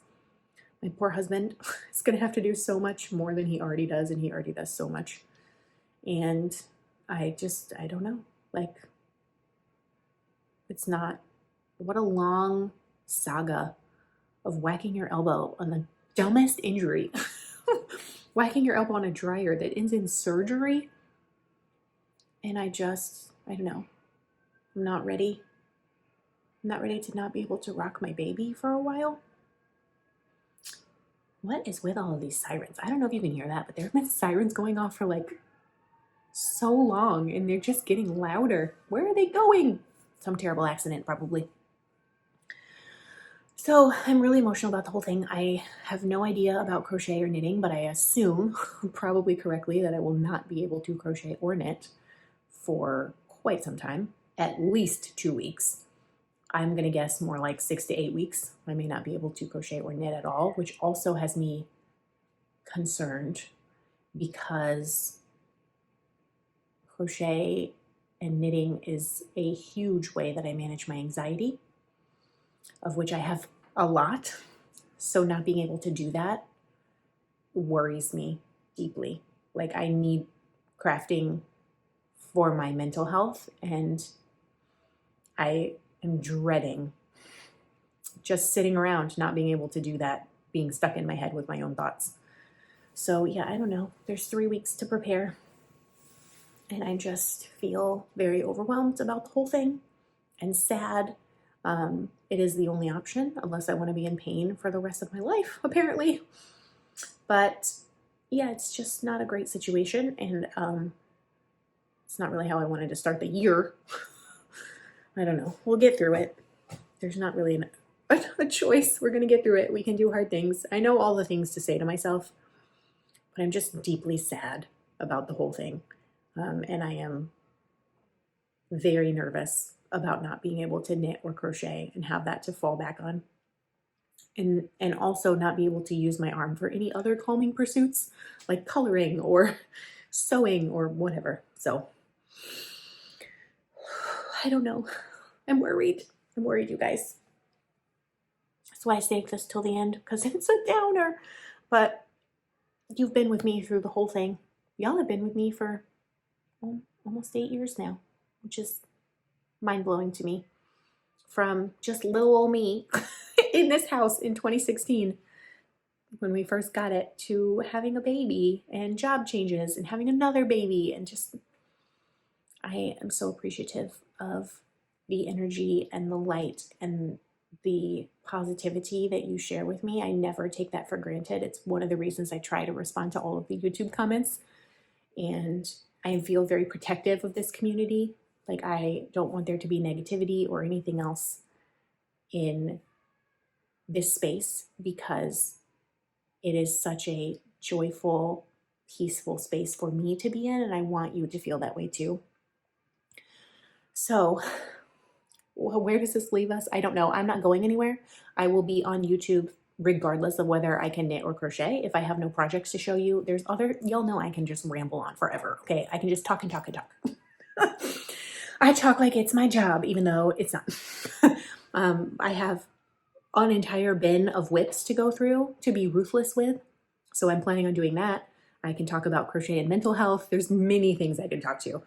My poor husband is going to have to do so much more than he already does, and he already does so much. And I don't know. It's not, what a long saga of whacking your elbow on the dumbest injury. Whacking your elbow on a dryer that ends in surgery. And I don't know. I'm not ready. I'm not ready to not be able to rock my baby for a while. What is with all of these sirens? I don't know if you can hear that, but there have been sirens going off for so long, and they're just getting louder. Where are they going? Some terrible accident, probably. So I'm really emotional about the whole thing. I have no idea about crochet or knitting, but I assume, probably correctly, that I will not be able to crochet or knit for quite some time, at least 2 weeks. I'm going to guess more 6 to 8 weeks. I may not be able to crochet or knit at all, which also has me concerned, because crochet and knitting is a huge way that I manage my anxiety, of which I have a lot. So not being able to do that worries me deeply. Like, I need crafting for my mental health, and I am dreading just sitting around not being able to do that, being stuck in my head with my own thoughts. So yeah, I don't know. There's 3 weeks to prepare, and I just feel very overwhelmed about the whole thing and sad. It is the only option unless I want to be in pain for the rest of my life, apparently. But yeah, it's just not a great situation, and it's not really how I wanted to start the year. I don't know. We'll get through it. There's not really a choice. We're going to get through it. We can do hard things. I know all the things to say to myself, but I'm just deeply sad about the whole thing. And I am very nervous about not being able to knit or crochet and have that to fall back on. And also not be able to use my arm for any other calming pursuits like coloring or sewing or whatever. So I don't know. I'm worried. I'm worried, you guys. That's why I saved this till the end, because it's a downer. But you've been with me through the whole thing. Y'all have been with me for almost 8 years now, which is mind-blowing to me. From just little old me in this house in 2016, when we first got it, to having a baby and job changes and having another baby, and just, I am so appreciative of the energy and the light and the positivity that you share with me. I never take that for granted. It's one of the reasons I try to respond to all of the YouTube comments, and I feel very protective of this community. Like, I don't want there to be negativity or anything else in this space, because it is such a joyful, peaceful space for me to be in, and I want you to feel that way too. So where does this leave us? I don't know. I'm not going anywhere. I will be on YouTube regardless of whether I can knit or crochet. If I have no projects to show you, y'all know I can just ramble on forever. Okay. I can just talk and talk and talk. I talk like it's my job, even though it's not. I have an entire bin of whips to go through to be ruthless with. So I'm planning on doing that. I can talk about crochet and mental health. There's many things I can talk to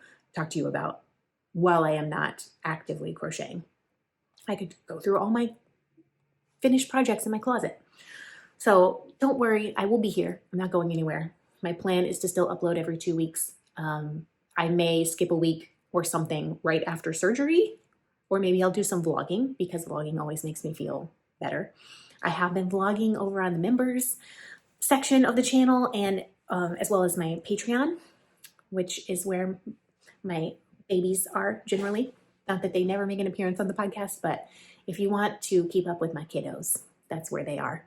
you about while I am not actively crocheting. I could go through all my finished projects in my closet. So don't worry, I will be here. I'm not going anywhere. My plan is to still upload every 2 weeks. I may skip a week or something right after surgery, or maybe I'll do some vlogging, because vlogging always makes me feel better. I have been vlogging over on the members section of the channel, and as well as my Patreon, which is where my babies are generally. Not that they never make an appearance on the podcast, but if you want to keep up with my kiddos, that's where they are.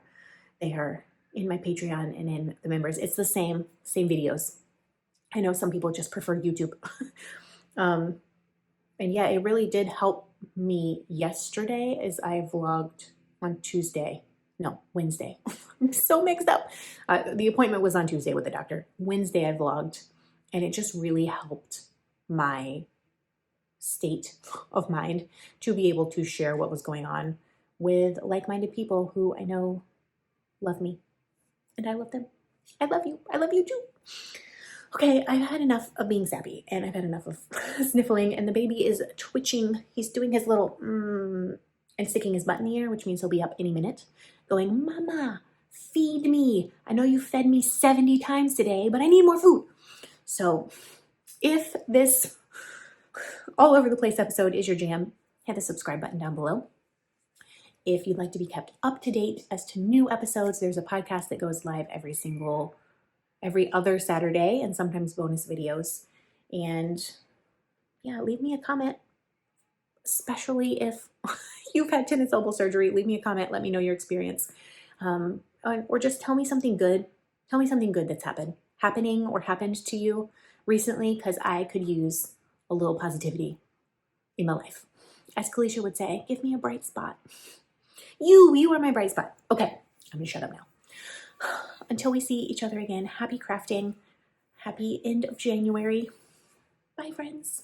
They are in my Patreon and in the members. It's the same videos. I know some people just prefer YouTube. And yeah, it really did help me yesterday, as I vlogged on Wednesday. I'm so mixed up. The appointment was on Tuesday with the doctor. Wednesday I vlogged, and it just really helped my state of mind to be able to share what was going on with like-minded people who I know love me, and I love them. I love you. I love you too. Okay, I've had enough of being sappy, and I've had enough of sniffling, and the baby is twitching. He's doing his little and sticking his butt in the air, which means he'll be up any minute, going, "Mama, feed me. I know you fed me 70 times today, but I need more food." So if this all over the place episode is your jam, hit the subscribe button down below. If you'd like to be kept up to date as to new episodes, there's a podcast that goes live every other Saturday, and sometimes bonus videos. And yeah, leave me a comment, especially if you've had tennis elbow surgery. Leave me a comment. Let me know your experience. Or just tell me something good. Tell me something good that's happening or happened to you recently, because I could use a little positivity in my life. As Caleisha would say, give me a bright spot. You are my bright spot. Okay, I'm gonna shut up now. Until we see each other again, happy crafting. Happy end of January. Bye, friends.